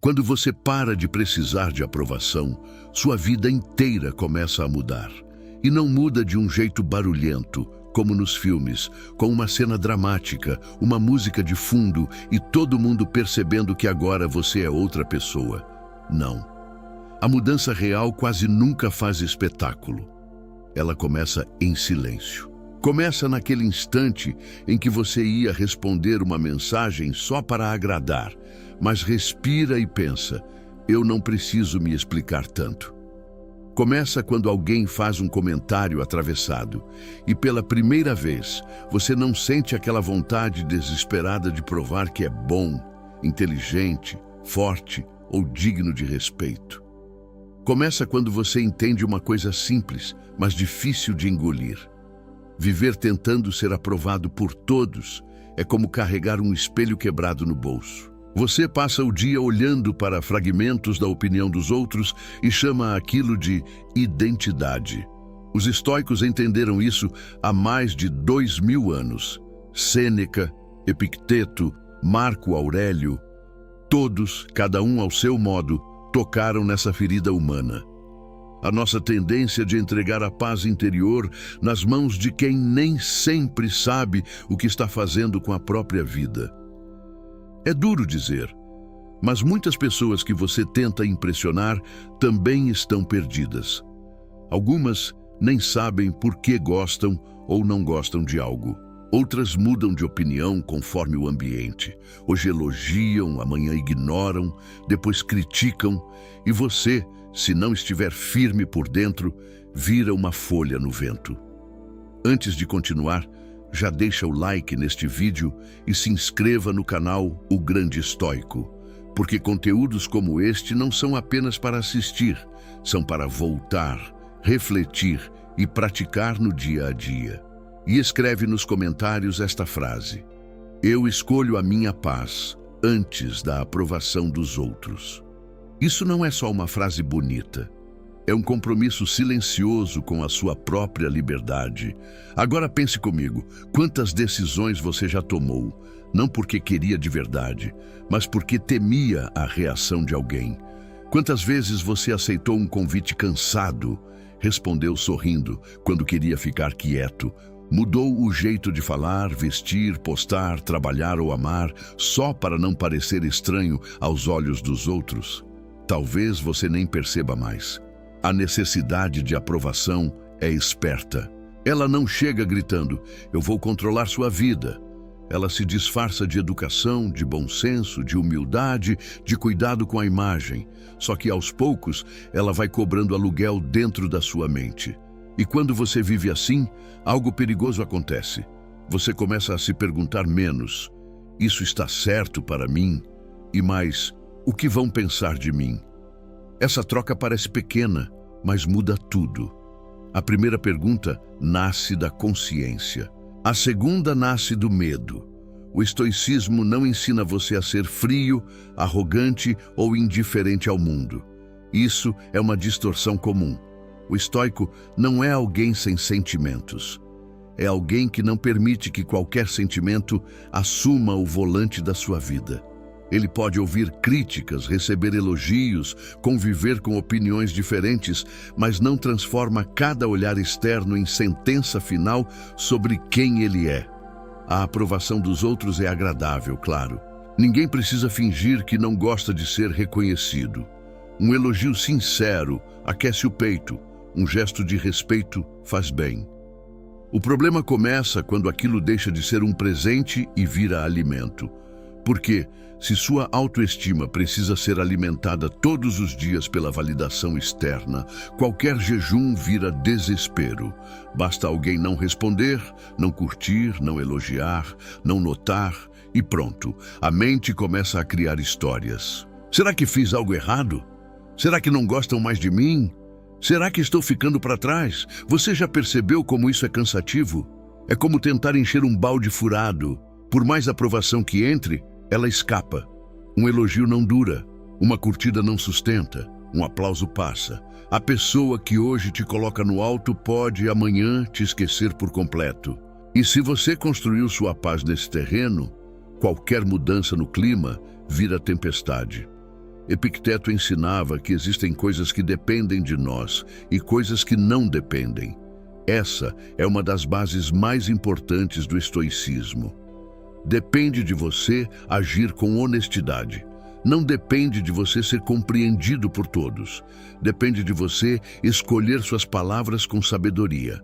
Quando você para de precisar de aprovação, sua vida inteira começa a mudar. E não muda de um jeito barulhento, como nos filmes, com uma cena dramática, uma música de fundo e todo mundo percebendo que agora você é outra pessoa. Não. A mudança real quase nunca faz espetáculo. Ela começa em silêncio. Começa naquele instante em que você ia responder uma mensagem só para agradar, mas respira e pensa: eu não preciso me explicar tanto. Começa quando alguém faz um comentário atravessado e pela primeira vez você não sente aquela vontade desesperada de provar que é bom, inteligente, forte ou digno de respeito. Começa quando você entende uma coisa simples, mas difícil de engolir. Viver tentando ser aprovado por todos é como carregar um espelho quebrado no bolso. Você passa o dia olhando para fragmentos da opinião dos outros e chama aquilo de identidade. Os estoicos entenderam isso há mais de 2000 anos. Sêneca, Epicteto, Marco Aurélio, todos, cada um ao seu modo, tocaram nessa ferida humana. A nossa tendência de entregar a paz interior nas mãos de quem nem sempre sabe o que está fazendo com a própria vida. É duro dizer, mas muitas pessoas que você tenta impressionar também estão perdidas. Algumas nem sabem por que gostam ou não gostam de algo. Outras mudam de opinião conforme o ambiente. Hoje elogiam, amanhã ignoram, depois criticam, e você, se não estiver firme por dentro, vira uma folha no vento. Antes de continuar, já deixa o like neste vídeo e se inscreva no canal O Grande Estoico, porque conteúdos como este não são apenas para assistir, são para voltar, refletir e praticar no dia a dia. E escreve nos comentários esta frase: eu escolho a minha paz antes da aprovação dos outros. Isso não é só uma frase bonita. É um compromisso silencioso com a sua própria liberdade. Agora pense comigo, quantas decisões você já tomou, não porque queria de verdade, mas porque temia a reação de alguém? Quantas vezes você aceitou um convite cansado, respondeu sorrindo quando queria ficar quieto, mudou o jeito de falar, vestir, postar, trabalhar ou amar, só para não parecer estranho aos olhos dos outros? Talvez você nem perceba mais. A necessidade de aprovação é esperta. Ela não chega gritando: eu vou controlar sua vida. Ela se disfarça de educação, de bom senso, de humildade, de cuidado com a imagem. Só que aos poucos ela vai cobrando aluguel dentro da sua mente. E quando você vive assim, algo perigoso acontece. Você começa a se perguntar menos: isso está certo para mim? E mais: o que vão pensar de mim? Essa troca parece pequena, mas muda tudo. A primeira pergunta nasce da consciência. A segunda nasce do medo. O estoicismo não ensina você a ser frio, arrogante ou indiferente ao mundo. Isso é uma distorção comum. O estoico não é alguém sem sentimentos. É alguém que não permite que qualquer sentimento assuma o volante da sua vida. Ele pode ouvir críticas, receber elogios, conviver com opiniões diferentes, mas não transforma cada olhar externo em sentença final sobre quem ele é. A aprovação dos outros é agradável, claro. Ninguém precisa fingir que não gosta de ser reconhecido. Um elogio sincero aquece o peito, um gesto de respeito faz bem. O problema começa quando aquilo deixa de ser um presente e vira alimento. Porque, se sua autoestima precisa ser alimentada todos os dias pela validação externa, qualquer jejum vira desespero. Basta alguém não responder, não curtir, não elogiar, não notar e pronto, a mente começa a criar histórias. Será que fiz algo errado? Será que não gostam mais de mim? Será que estou ficando para trás? Você já percebeu como isso é cansativo? É como tentar encher um balde furado. Por mais aprovação que entre, ela escapa. Um elogio não dura, uma curtida não sustenta, um aplauso passa. A pessoa que hoje te coloca no alto pode amanhã te esquecer por completo. E se você construiu sua paz nesse terreno, qualquer mudança no clima vira tempestade. Epicteto ensinava que existem coisas que dependem de nós e coisas que não dependem. Essa é uma das bases mais importantes do estoicismo. Depende de você agir com honestidade. Não depende de você ser compreendido por todos. Depende de você escolher suas palavras com sabedoria.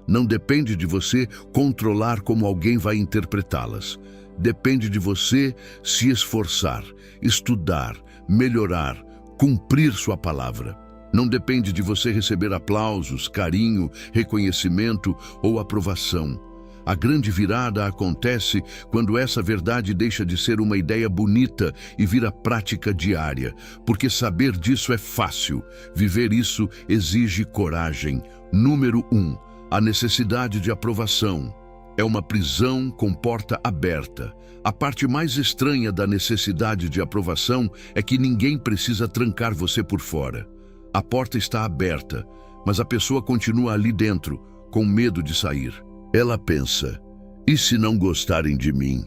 Não depende de você controlar como alguém vai interpretá-las. Depende de você se esforçar, estudar, melhorar, cumprir sua palavra. Não depende de você receber aplausos, carinho, reconhecimento ou aprovação. A grande virada acontece quando essa verdade deixa de ser uma ideia bonita e vira prática diária, porque saber disso é fácil. Viver isso exige coragem. Número 1. A necessidade de aprovação. É uma prisão com porta aberta. A parte mais estranha da necessidade de aprovação é que ninguém precisa trancar você por fora. A porta está aberta, mas a pessoa continua ali dentro, com medo de sair. Ela pensa: e se não gostarem de mim?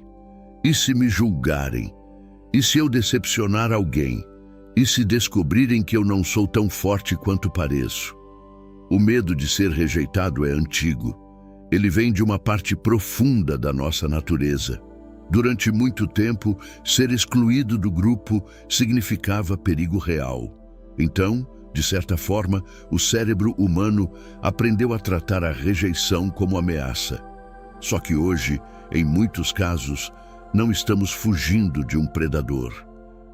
E se me julgarem? E se eu decepcionar alguém? E se descobrirem que eu não sou tão forte quanto pareço? O medo de ser rejeitado é antigo. Ele vem de uma parte profunda da nossa natureza. Durante muito tempo, ser excluído do grupo significava perigo real. Então, de certa forma, o cérebro humano aprendeu a tratar a rejeição como ameaça. Só que hoje, em muitos casos, não estamos fugindo de um predador.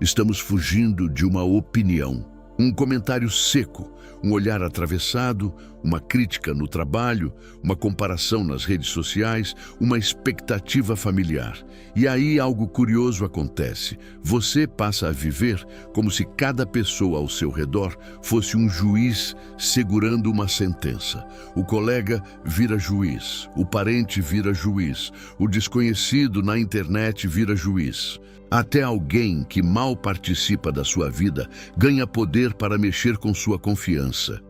Estamos fugindo de uma opinião. Um comentário seco, um olhar atravessado, uma crítica no trabalho, uma comparação nas redes sociais, uma expectativa familiar. E aí algo curioso acontece. Você passa a viver como se cada pessoa ao seu redor fosse um juiz segurando uma sentença. O colega vira juiz, o parente vira juiz, o desconhecido na internet vira juiz. Até alguém que mal participa da sua vida ganha poder para mexer com sua confiança.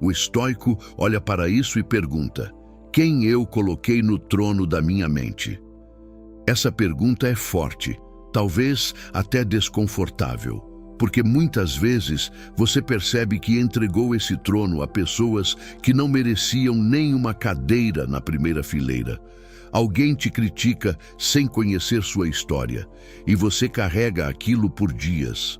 O estoico olha para isso e pergunta: quem eu coloquei no trono da minha mente? Essa pergunta é forte, talvez até desconfortável, porque muitas vezes você percebe que entregou esse trono a pessoas que não mereciam nem uma cadeira na primeira fileira. Alguém te critica sem conhecer sua história, e você carrega aquilo por dias.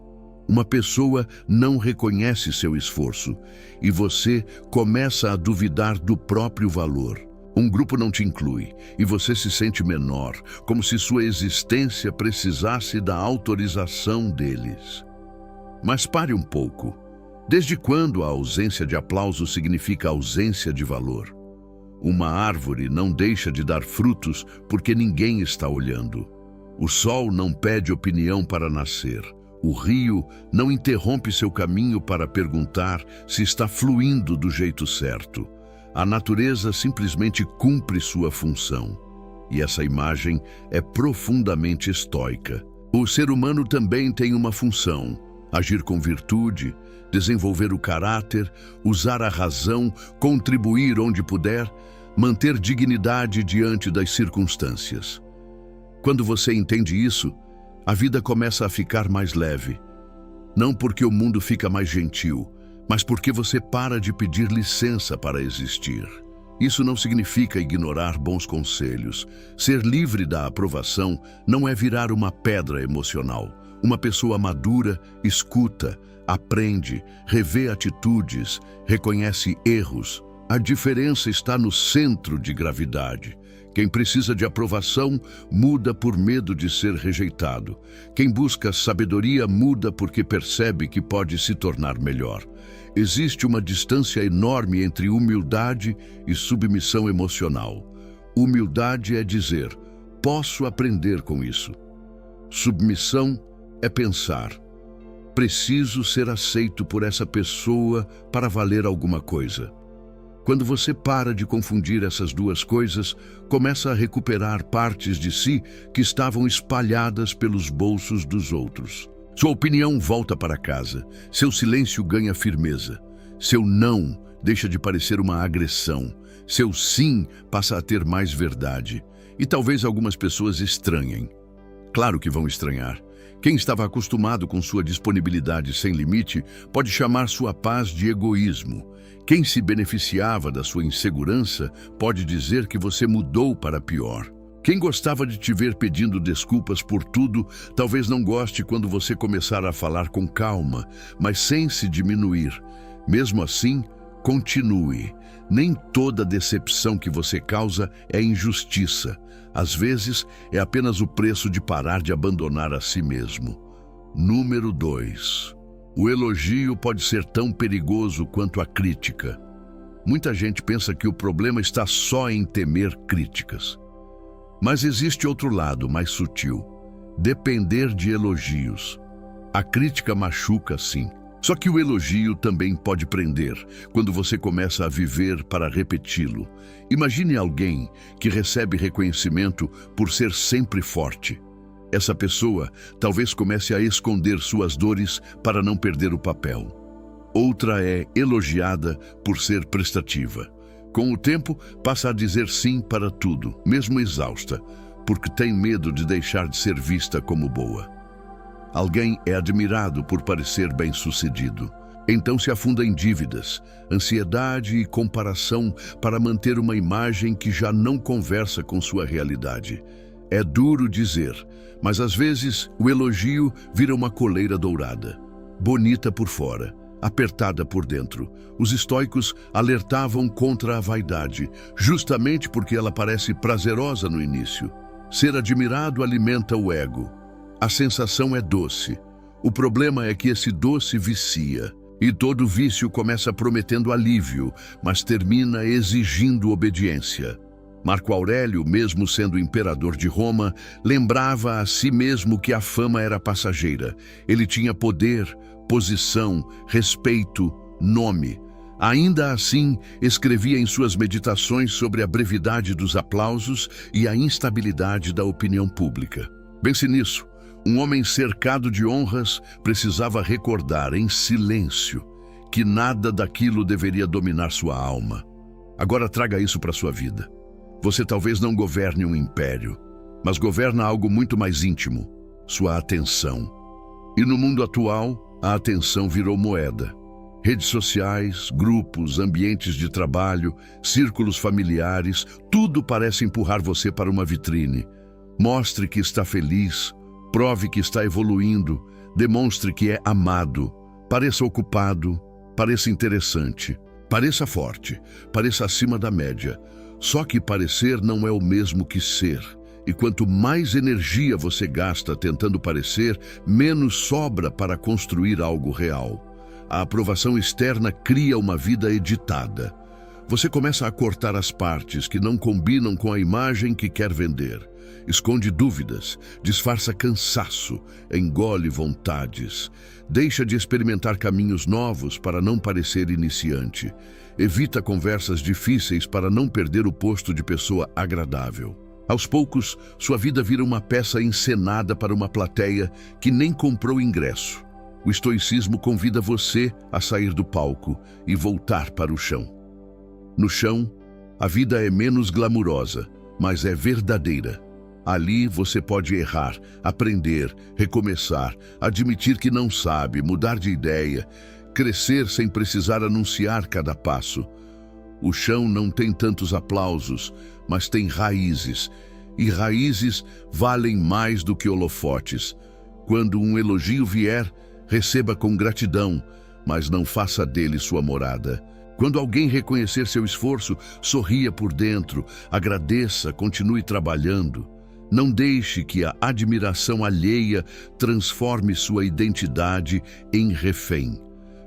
Uma pessoa não reconhece seu esforço, e você começa a duvidar do próprio valor. Um grupo não te inclui, e você se sente menor, como se sua existência precisasse da autorização deles. Mas pare um pouco. Desde quando a ausência de aplauso significa ausência de valor? Uma árvore não deixa de dar frutos porque ninguém está olhando. O sol não pede opinião para nascer. O rio não interrompe seu caminho para perguntar se está fluindo do jeito certo. A natureza simplesmente cumpre sua função. E essa imagem é profundamente estoica. O ser humano também tem uma função: agir com virtude, desenvolver o caráter, usar a razão, contribuir onde puder, manter dignidade diante das circunstâncias. Quando você entende isso, a vida começa a ficar mais leve. Não porque o mundo fica mais gentil, mas porque você para de pedir licença para existir. Isso não significa ignorar bons conselhos. Ser livre da aprovação não é virar uma pedra emocional. Uma pessoa madura escuta, aprende, revê atitudes, reconhece erros. A diferença está no centro de gravidade. Quem precisa de aprovação muda por medo de ser rejeitado. Quem busca sabedoria muda porque percebe que pode se tornar melhor. Existe uma distância enorme entre humildade e submissão emocional. Humildade é dizer: posso aprender com isso. Submissão é pensar: preciso ser aceito por essa pessoa para valer alguma coisa. Quando você para de confundir essas duas coisas, começa a recuperar partes de si que estavam espalhadas pelos bolsos dos outros. Sua opinião volta para casa, seu silêncio ganha firmeza, seu não deixa de parecer uma agressão, seu sim passa a ter mais verdade. E talvez algumas pessoas estranhem. Claro que vão estranhar. Quem estava acostumado com sua disponibilidade sem limite pode chamar sua paz de egoísmo. Quem se beneficiava da sua insegurança pode dizer que você mudou para pior. Quem gostava de te ver pedindo desculpas por tudo, talvez não goste quando você começar a falar com calma, mas sem se diminuir. Mesmo assim, continue. Nem toda decepção que você causa é injustiça. Às vezes, é apenas o preço de parar de abandonar a si mesmo. Número 2. O elogio pode ser tão perigoso quanto a crítica. Muita gente pensa que o problema está só em temer críticas. Mas existe outro lado mais sutil: depender de elogios. A crítica machuca, sim. Só que o elogio também pode prender, quando você começa a viver para repeti-lo. Imagine alguém que recebe reconhecimento por ser sempre forte. Essa pessoa talvez comece a esconder suas dores para não perder o papel. Outra é elogiada por ser prestativa. Com o tempo, passa a dizer sim para tudo, mesmo exausta, porque tem medo de deixar de ser vista como boa. Alguém é admirado por parecer bem-sucedido. Então se afunda em dívidas, ansiedade e comparação para manter uma imagem que já não conversa com sua realidade. É duro dizer, mas às vezes o elogio vira uma coleira dourada. Bonita por fora, apertada por dentro. Os estoicos alertavam contra a vaidade, justamente porque ela parece prazerosa no início. Ser admirado alimenta o ego. A sensação é doce. O problema é que esse doce vicia. E todo vício começa prometendo alívio, mas termina exigindo obediência. Marco Aurélio, mesmo sendo imperador de Roma, lembrava a si mesmo que a fama era passageira. Ele tinha poder, posição, respeito, nome. Ainda assim, escrevia em suas meditações sobre a brevidade dos aplausos e a instabilidade da opinião pública. Pense nisso. Um homem cercado de honras precisava recordar em silêncio que nada daquilo deveria dominar sua alma. Agora traga isso para sua vida. Você talvez não governe um império, mas governa algo muito mais íntimo: sua atenção. E no mundo atual, a atenção virou moeda. Redes sociais, grupos, ambientes de trabalho, círculos familiares, tudo parece empurrar você para uma vitrine. Mostre que está feliz, prove que está evoluindo, demonstre que é amado, pareça ocupado, pareça interessante, pareça forte, pareça acima da média. Só que parecer não é o mesmo que ser. E quanto mais energia você gasta tentando parecer, menos sobra para construir algo real. A aprovação externa cria uma vida editada. Você começa a cortar as partes que não combinam com a imagem que quer vender. Esconde dúvidas, disfarça cansaço, engole vontades. Deixa de experimentar caminhos novos para não parecer iniciante. Evita conversas difíceis para não perder o posto de pessoa agradável. Aos poucos, sua vida vira uma peça encenada para uma plateia que nem comprou ingresso. O estoicismo convida você a sair do palco e voltar para o chão. No chão, a vida é menos glamurosa, mas é verdadeira. Ali você pode errar, aprender, recomeçar, admitir que não sabe, mudar de ideia, crescer sem precisar anunciar cada passo. O chão não tem tantos aplausos, mas tem raízes, e raízes valem mais do que holofotes. Quando um elogio vier, receba com gratidão, mas não faça dele sua morada. Quando alguém reconhecer seu esforço, sorria por dentro, agradeça, continue trabalhando. Não deixe que a admiração alheia transforme sua identidade em refém.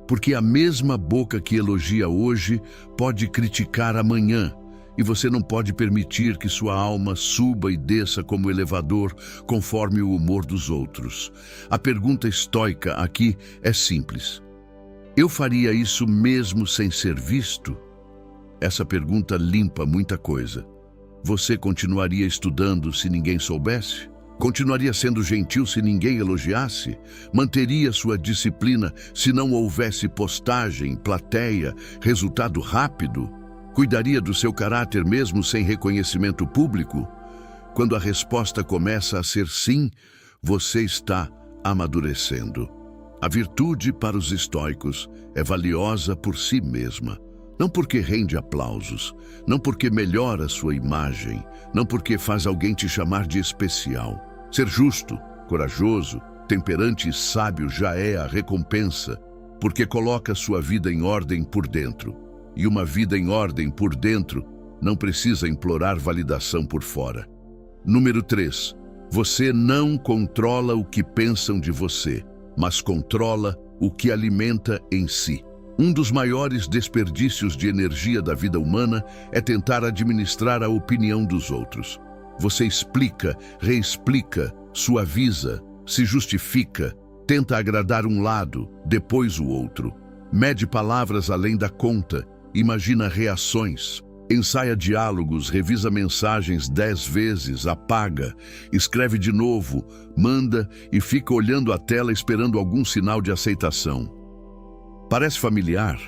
Porque a mesma boca que elogia hoje pode criticar amanhã, e você não pode permitir que sua alma suba e desça como elevador, conforme o humor dos outros. A pergunta estoica aqui é simples: eu faria isso mesmo sem ser visto? Essa pergunta limpa muita coisa. Você continuaria estudando se ninguém soubesse? Continuaria sendo gentil se ninguém elogiasse? Manteria sua disciplina se não houvesse postagem, plateia, resultado rápido? Cuidaria do seu caráter mesmo sem reconhecimento público? Quando a resposta começa a ser sim, você está amadurecendo. A virtude para os estoicos é valiosa por si mesma, não porque rende aplausos, não porque melhora sua imagem, não porque faz alguém te chamar de especial. Ser justo, corajoso, temperante e sábio já é a recompensa, porque coloca sua vida em ordem por dentro. E uma vida em ordem por dentro não precisa implorar validação por fora. Número 3. Você não controla o que pensam de você, mas controla o que alimenta em si. Um dos maiores desperdícios de energia da vida humana é tentar administrar a opinião dos outros. Você explica, reexplica, suaviza, se justifica, tenta agradar um lado, depois o outro. Mede palavras além da conta, imagina reações, ensaia diálogos, revisa mensagens 10 vezes, apaga, escreve de novo, manda e fica olhando a tela esperando algum sinal de aceitação. Parece familiar?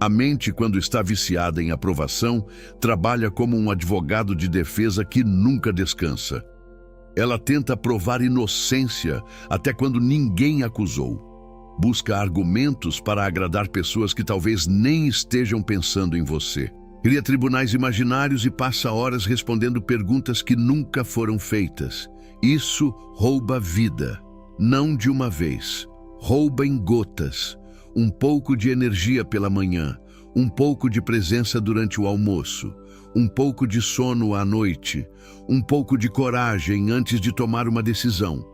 A mente, quando está viciada em aprovação, trabalha como um advogado de defesa que nunca descansa. Ela tenta provar inocência até quando ninguém acusou. Busca argumentos para agradar pessoas que talvez nem estejam pensando em você. Cria tribunais imaginários e passa horas respondendo perguntas que nunca foram feitas. Isso rouba vida. Não de uma vez. Rouba em gotas. Um pouco de energia pela manhã, um pouco de presença durante o almoço, um pouco de sono à noite, um pouco de coragem antes de tomar uma decisão.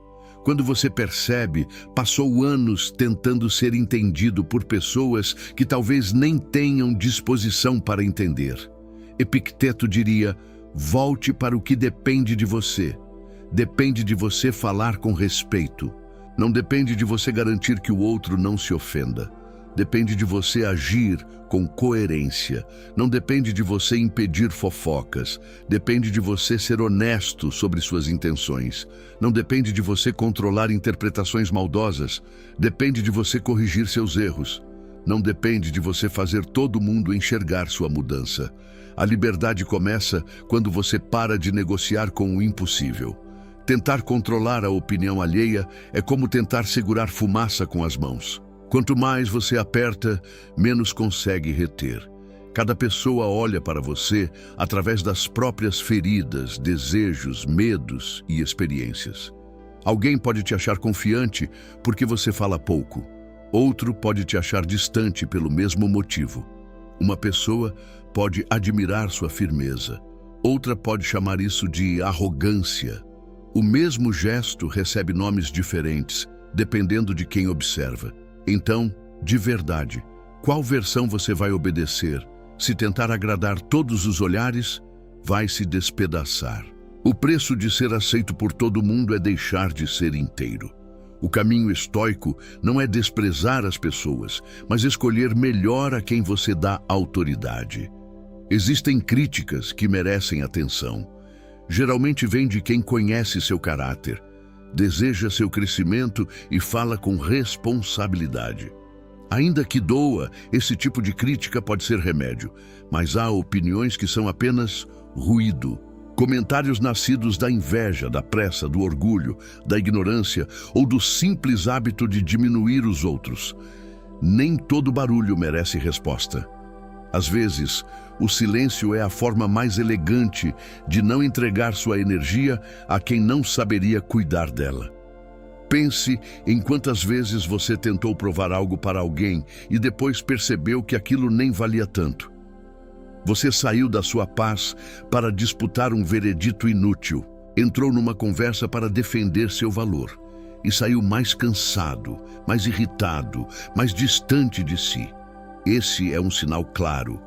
Quando você percebe, passou anos tentando ser entendido por pessoas que talvez nem tenham disposição para entender. Epicteto diria: volte para o que depende de você. Depende de você falar com respeito. Não depende de você garantir que o outro não se ofenda. Depende de você agir com coerência. Não depende de você impedir fofocas. Depende de você ser honesto sobre suas intenções. Não depende de você controlar interpretações maldosas. Depende de você corrigir seus erros. Não depende de você fazer todo mundo enxergar sua mudança. A liberdade começa quando você para de negociar com o impossível. Tentar controlar a opinião alheia é como tentar segurar fumaça com as mãos. Quanto mais você aperta, menos consegue reter. Cada pessoa olha para você através das próprias feridas, desejos, medos e experiências. Alguém pode te achar confiante porque você fala pouco. Outro pode te achar distante pelo mesmo motivo. Uma pessoa pode admirar sua firmeza. Outra pode chamar isso de arrogância. O mesmo gesto recebe nomes diferentes, dependendo de quem observa. Então, de verdade, qual versão você vai obedecer? Se tentar agradar todos os olhares, vai se despedaçar. O preço de ser aceito por todo mundo é deixar de ser inteiro. O caminho estoico não é desprezar as pessoas, mas escolher melhor a quem você dá autoridade. Existem críticas que merecem atenção. Geralmente vem de quem conhece seu caráter, deseja seu crescimento e fala com responsabilidade. Ainda que doa, esse tipo de crítica pode ser remédio, mas há opiniões que são apenas ruído. Comentários nascidos da inveja, da pressa, do orgulho, da ignorância ou do simples hábito de diminuir os outros. Nem todo barulho merece resposta. Às vezes, o silêncio é a forma mais elegante de não entregar sua energia a quem não saberia cuidar dela. Pense em quantas vezes você tentou provar algo para alguém e depois percebeu que aquilo nem valia tanto. Você saiu da sua paz para disputar um veredito inútil, entrou numa conversa para defender seu valor e saiu mais cansado, mais irritado, mais distante de si. Esse é um sinal claro.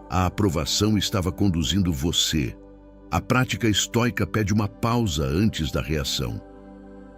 A aprovação estava conduzindo você. A prática estoica pede uma pausa antes da reação.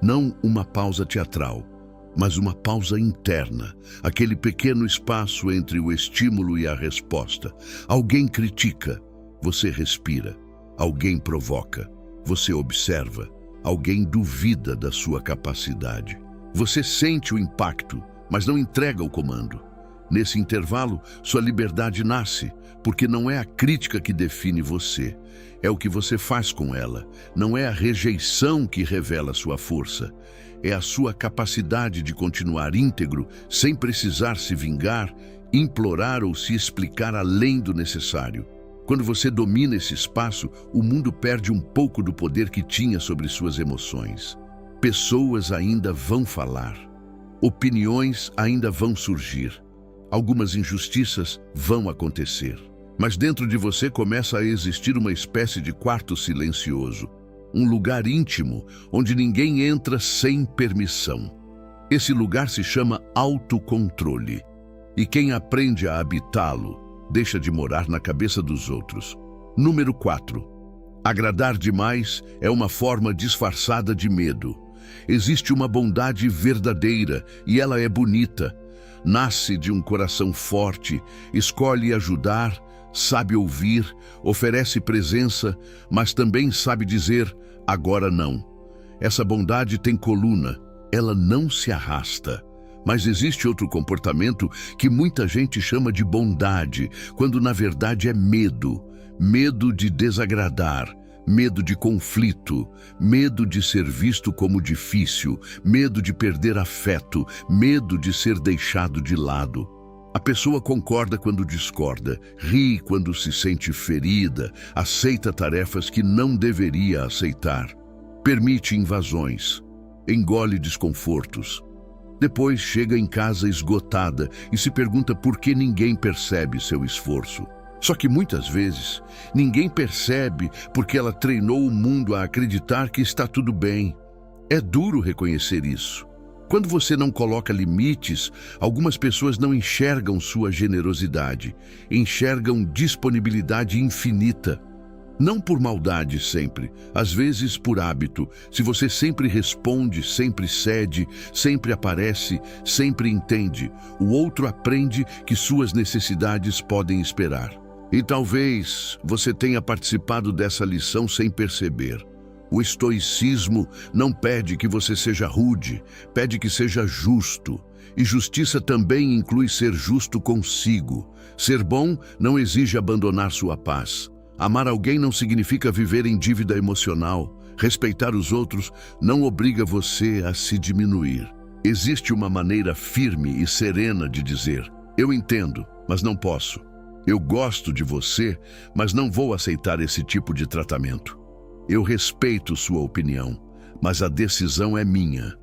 Não uma pausa teatral, mas uma pausa interna, aquele pequeno espaço entre o estímulo e a resposta. Alguém critica, você respira. Alguém provoca, você observa. Alguém duvida da sua capacidade. Você sente o impacto, mas não entrega o comando. Nesse intervalo, sua liberdade nasce, porque não é a crítica que define você, é o que você faz com ela. Não é a rejeição que revela sua força, é a sua capacidade de continuar íntegro sem precisar se vingar, implorar ou se explicar além do necessário. Quando você domina esse espaço, o mundo perde um pouco do poder que tinha sobre suas emoções. Pessoas ainda vão falar, opiniões ainda vão surgir, algumas injustiças vão acontecer. Mas dentro de você começa a existir uma espécie de quarto silencioso, um lugar íntimo onde ninguém entra sem permissão. Esse lugar se chama autocontrole, e quem aprende a habitá-lo deixa de morar na cabeça dos outros. Número 4. Agradar demais é uma forma disfarçada de medo. Existe uma bondade verdadeira e ela é bonita. Nasce de um coração forte, escolhe ajudar, sabe ouvir, oferece presença, mas também sabe dizer, agora não. Essa bondade tem coluna, ela não se arrasta. Mas existe outro comportamento que muita gente chama de bondade, quando na verdade é medo. Medo de desagradar, medo de conflito, medo de ser visto como difícil, medo de perder afeto, medo de ser deixado de lado. A pessoa concorda quando discorda, ri quando se sente ferida, aceita tarefas que não deveria aceitar, permite invasões, engole desconfortos. Depois chega em casa esgotada e se pergunta por que ninguém percebe seu esforço. Só que muitas vezes ninguém percebe porque ela treinou o mundo a acreditar que está tudo bem. É duro reconhecer isso. Quando você não coloca limites, algumas pessoas não enxergam sua generosidade, enxergam disponibilidade infinita. Não por maldade sempre, às vezes por hábito. Se você sempre responde, sempre cede, sempre aparece, sempre entende, o outro aprende que suas necessidades podem esperar. E talvez você tenha participado dessa lição sem perceber. O estoicismo não pede que você seja rude, pede que seja justo. E justiça também inclui ser justo consigo. Ser bom não exige abandonar sua paz. Amar alguém não significa viver em dívida emocional. Respeitar os outros não obriga você a se diminuir. Existe uma maneira firme e serena de dizer: eu entendo, mas não posso. Eu gosto de você, mas não vou aceitar esse tipo de tratamento. Eu respeito sua opinião, mas a decisão é minha.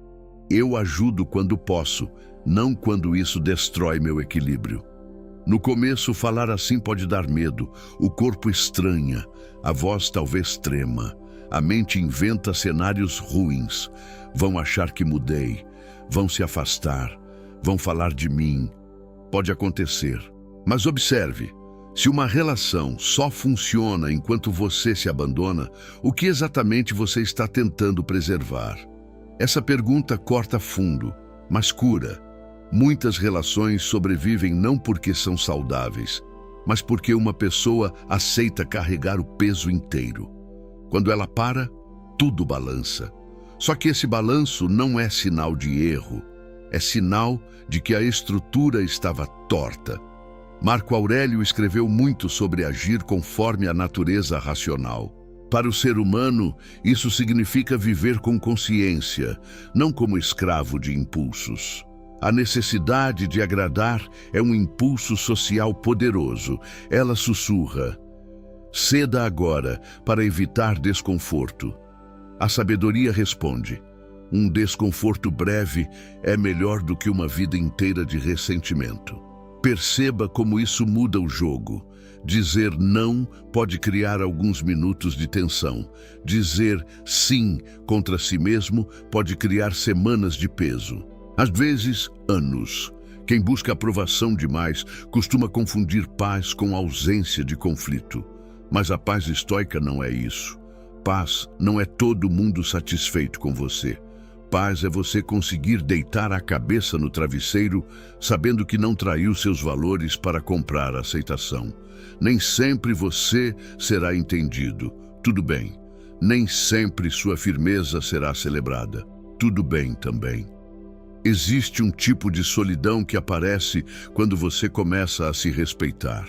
Eu ajudo quando posso, não quando isso destrói meu equilíbrio. No começo, falar assim pode dar medo, o corpo estranha, a voz talvez trema, a mente inventa cenários ruins. Vão achar que mudei, vão se afastar, vão falar de mim. Pode acontecer, mas observe, se uma relação só funciona enquanto você se abandona, o que exatamente você está tentando preservar? Essa pergunta corta fundo, mas cura. Muitas relações sobrevivem não porque são saudáveis, mas porque uma pessoa aceita carregar o peso inteiro. Quando ela para, tudo balança. Só que esse balanço não é sinal de erro, é sinal de que a estrutura estava torta. Marco Aurélio escreveu muito sobre agir conforme a natureza racional. Para o ser humano, isso significa viver com consciência, não como escravo de impulsos. A necessidade de agradar é um impulso social poderoso. Ela sussurra: ceda agora para evitar desconforto. A sabedoria responde: um desconforto breve é melhor do que uma vida inteira de ressentimento. Perceba como isso muda o jogo. Dizer não pode criar alguns minutos de tensão. Dizer sim contra si mesmo pode criar semanas de peso. Às vezes, anos. Quem busca aprovação demais costuma confundir paz com ausência de conflito. Mas a paz estoica não é isso. Paz não é todo mundo satisfeito com você. Paz é você conseguir deitar a cabeça no travesseiro, sabendo que não traiu seus valores para comprar aceitação. Nem sempre você será entendido. Tudo bem. Nem sempre sua firmeza será celebrada. Tudo bem também. Existe um tipo de solidão que aparece quando você começa a se respeitar,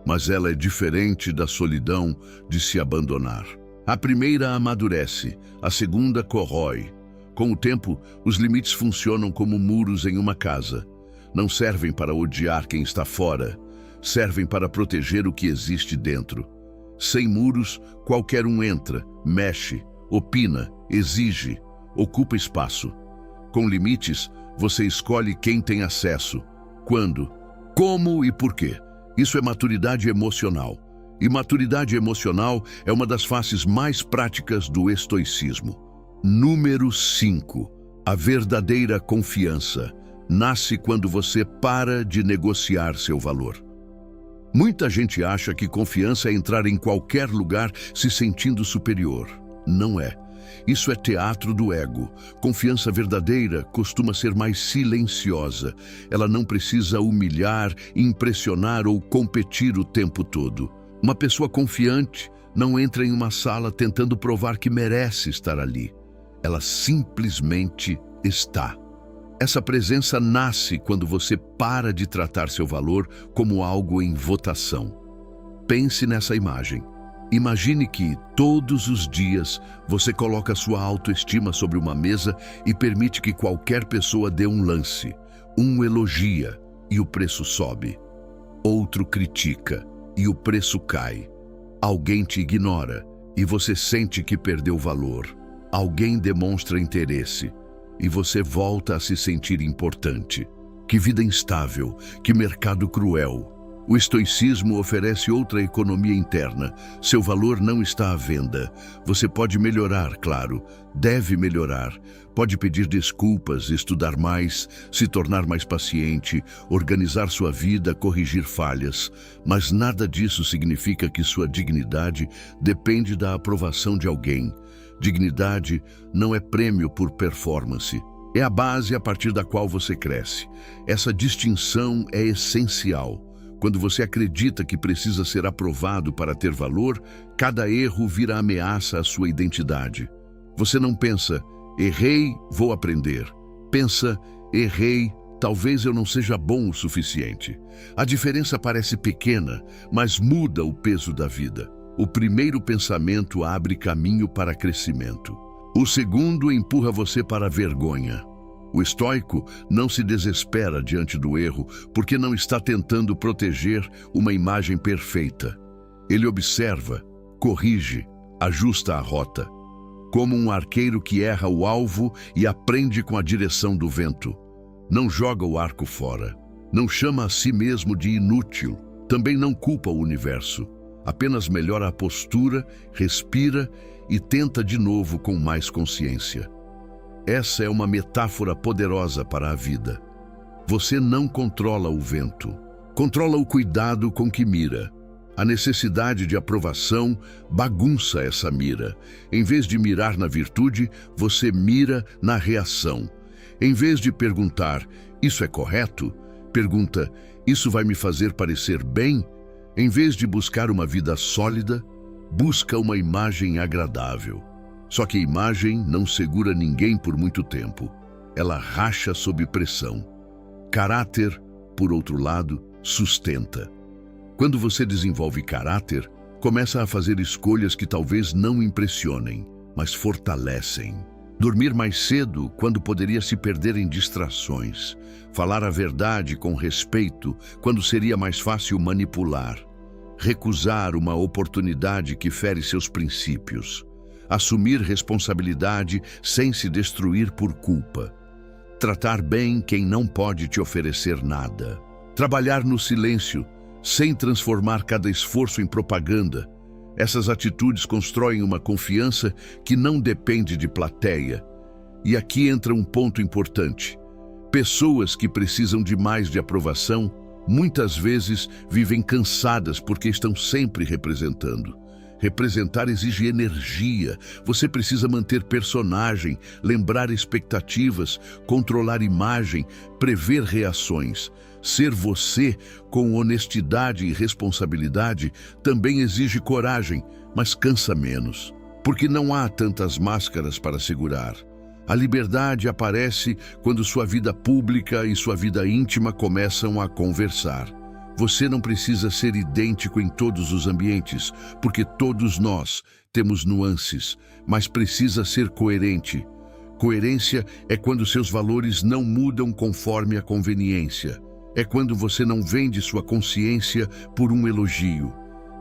mas ela é diferente da solidão de se abandonar. A primeira amadurece, a segunda corrói. Com o tempo, os limites funcionam como muros em uma casa. Não servem para odiar quem está fora, servem para proteger o que existe dentro. Sem muros, qualquer um entra, mexe, opina, exige, ocupa espaço. Com limites, você escolhe quem tem acesso, quando, como e por quê. Isso é maturidade emocional. E maturidade emocional é uma das faces mais práticas do estoicismo. Número 5. A verdadeira confiança nasce quando você para de negociar seu valor. Muita gente acha que confiança é entrar em qualquer lugar se sentindo superior. Não é. Isso é teatro do ego. Confiança verdadeira costuma ser mais silenciosa. Ela não precisa humilhar, impressionar ou competir o tempo todo. Uma pessoa confiante não entra em uma sala tentando provar que merece estar ali. Ela simplesmente está. Essa presença nasce quando você para de tratar seu valor como algo em votação. Pense nessa imagem. Imagine que, todos os dias, você coloca sua autoestima sobre uma mesa e permite que qualquer pessoa dê um lance. Um elogia e o preço sobe. Outro critica e o preço cai. Alguém te ignora e você sente que perdeu valor. Alguém demonstra interesse e você volta a se sentir importante. Que vida instável, que mercado cruel. O estoicismo oferece outra economia interna. Seu valor não está à venda. Você pode melhorar, claro, deve melhorar. Pode pedir desculpas, estudar mais, se tornar mais paciente, organizar sua vida, corrigir falhas. Mas nada disso significa que sua dignidade depende da aprovação de alguém. Dignidade não é prêmio por performance. É a base a partir da qual você cresce. Essa distinção é essencial. Quando você acredita que precisa ser aprovado para ter valor, cada erro vira ameaça à sua identidade. Você não pensa, errei, vou aprender. Pensa, errei, talvez eu não seja bom o suficiente. A diferença parece pequena, mas muda o peso da vida. O primeiro pensamento abre caminho para crescimento. O segundo empurra você para a vergonha. O estoico não se desespera diante do erro porque não está tentando proteger uma imagem perfeita. Ele observa, corrige, ajusta a rota. Como um arqueiro que erra o alvo e aprende com a direção do vento. Não joga o arco fora. Não chama a si mesmo de inútil. Também não culpa o universo. Apenas melhora a postura, respira e tenta de novo com mais consciência. Essa é uma metáfora poderosa para a vida. Você não controla o vento. Controla o cuidado com que mira. A necessidade de aprovação bagunça essa mira. Em vez de mirar na virtude, você mira na reação. Em vez de perguntar, isso é correto? Pergunta, isso vai me fazer parecer bem? Em vez de buscar uma vida sólida, busca uma imagem agradável. Só que a imagem não segura ninguém por muito tempo. Ela racha sob pressão. Caráter, por outro lado, sustenta. Quando você desenvolve caráter, começa a fazer escolhas que talvez não impressionem, mas fortalecem. Dormir mais cedo quando poderia se perder em distrações. Falar a verdade com respeito quando seria mais fácil manipular. Recusar uma oportunidade que fere seus princípios. Assumir responsabilidade sem se destruir por culpa. Tratar bem quem não pode te oferecer nada. Trabalhar no silêncio, sem transformar cada esforço em propaganda. Essas atitudes constroem uma confiança que não depende de plateia. E aqui entra um ponto importante. Pessoas que precisam demais de aprovação, muitas vezes vivem cansadas porque estão sempre representando. Representar exige energia. Você precisa manter personagem, lembrar expectativas, controlar imagem, prever reações. Ser você com honestidade e responsabilidade também exige coragem, mas cansa menos. Porque não há tantas máscaras para segurar. A liberdade aparece quando sua vida pública e sua vida íntima começam a conversar. Você não precisa ser idêntico em todos os ambientes, porque todos nós temos nuances, mas precisa ser coerente. Coerência é quando seus valores não mudam conforme a conveniência. É quando você não vende sua consciência por um elogio.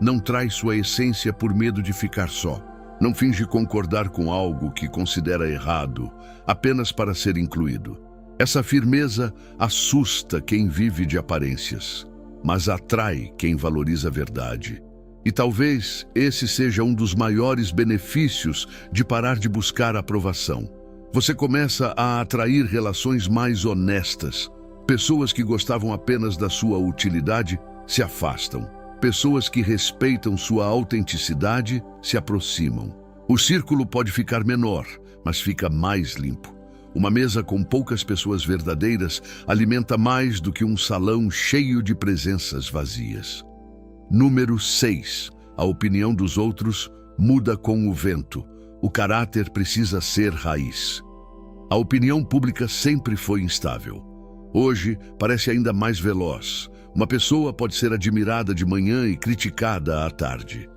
Não traz sua essência por medo de ficar só. Não finge concordar com algo que considera errado, apenas para ser incluído. Essa firmeza assusta quem vive de aparências, mas atrai quem valoriza a verdade. E talvez esse seja um dos maiores benefícios de parar de buscar aprovação. Você começa a atrair relações mais honestas. Pessoas que gostavam apenas da sua utilidade se afastam. Pessoas que respeitam sua autenticidade se aproximam. O círculo pode ficar menor, mas fica mais limpo. Uma mesa com poucas pessoas verdadeiras alimenta mais do que um salão cheio de presenças vazias. Número 6. A opinião dos outros muda com o vento. O caráter precisa ser raiz. A opinião pública sempre foi instável. Hoje parece ainda mais veloz. Uma pessoa pode ser admirada de manhã e criticada à tarde.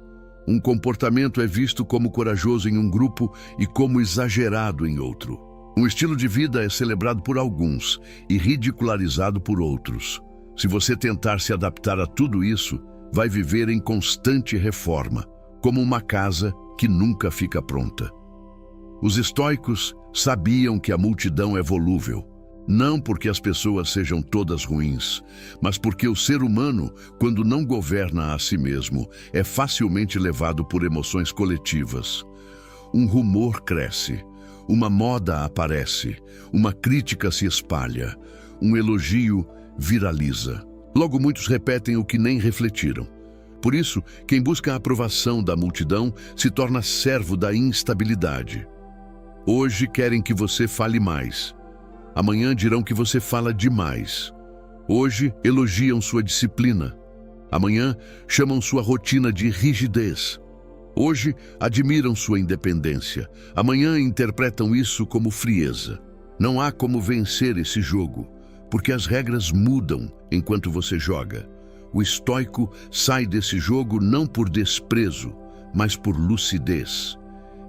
Um comportamento é visto como corajoso em um grupo e como exagerado em outro. Um estilo de vida é celebrado por alguns e ridicularizado por outros. Se você tentar se adaptar a tudo isso, vai viver em constante reforma, como uma casa que nunca fica pronta. Os estoicos sabiam que a multidão é volúvel. Não porque as pessoas sejam todas ruins, mas porque o ser humano, quando não governa a si mesmo, é facilmente levado por emoções coletivas. Um rumor cresce, uma moda aparece, uma crítica se espalha, um elogio viraliza. Logo muitos repetem o que nem refletiram. Por isso, quem busca a aprovação da multidão se torna servo da instabilidade. Hoje querem que você fale mais. Amanhã dirão que você fala demais. Hoje elogiam sua disciplina. Amanhã chamam sua rotina de rigidez. Hoje admiram sua independência. Amanhã interpretam isso como frieza. Não há como vencer esse jogo, porque as regras mudam enquanto você joga. O estoico sai desse jogo não por desprezo, mas por lucidez.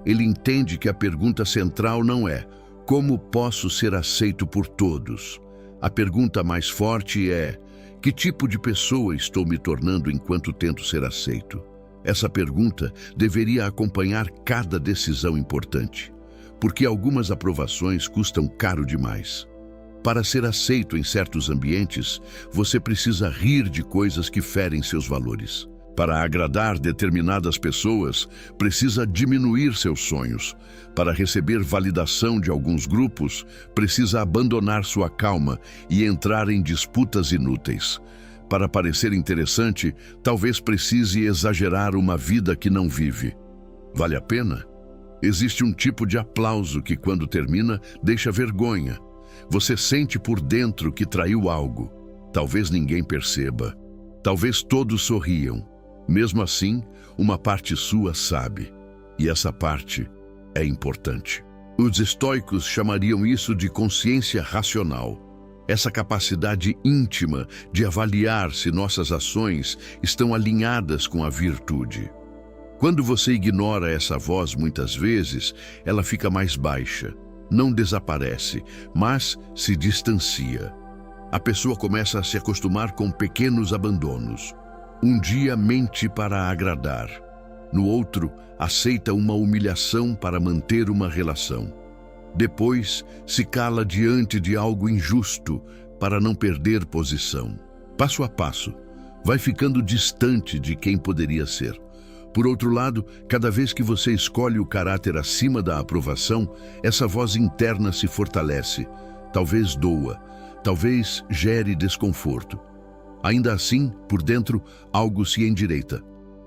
Ele entende que a pergunta central não é: como posso ser aceito por todos? A pergunta mais forte é: que tipo de pessoa estou me tornando enquanto tento ser aceito? Essa pergunta deveria acompanhar cada decisão importante, porque algumas aprovações custam caro demais. Para ser aceito em certos ambientes, você precisa rir de coisas que ferem seus valores. Para agradar determinadas pessoas, precisa diminuir seus sonhos. Para receber validação de alguns grupos, precisa abandonar sua calma e entrar em disputas inúteis. Para parecer interessante, talvez precise exagerar uma vida que não vive. Vale a pena? Existe um tipo de aplauso que, quando termina, deixa vergonha. Você sente por dentro que traiu algo. Talvez ninguém perceba. Talvez todos sorriam. Mesmo assim, uma parte sua sabe, e essa parte é importante. Os estoicos chamariam isso de consciência racional, essa capacidade íntima de avaliar se nossas ações estão alinhadas com a virtude. Quando você ignora essa voz muitas vezes, ela fica mais baixa, não desaparece, mas se distancia. A pessoa começa a se acostumar com pequenos abandonos. Um dia mente para agradar. No outro, aceita uma humilhação para manter uma relação. Depois, se cala diante de algo injusto para não perder posição. Passo a passo, vai ficando distante de quem poderia ser. Por outro lado, cada vez que você escolhe o caráter acima da aprovação, essa voz interna se fortalece. Talvez doa, talvez gere desconforto. Ainda assim, por dentro, algo se endireita.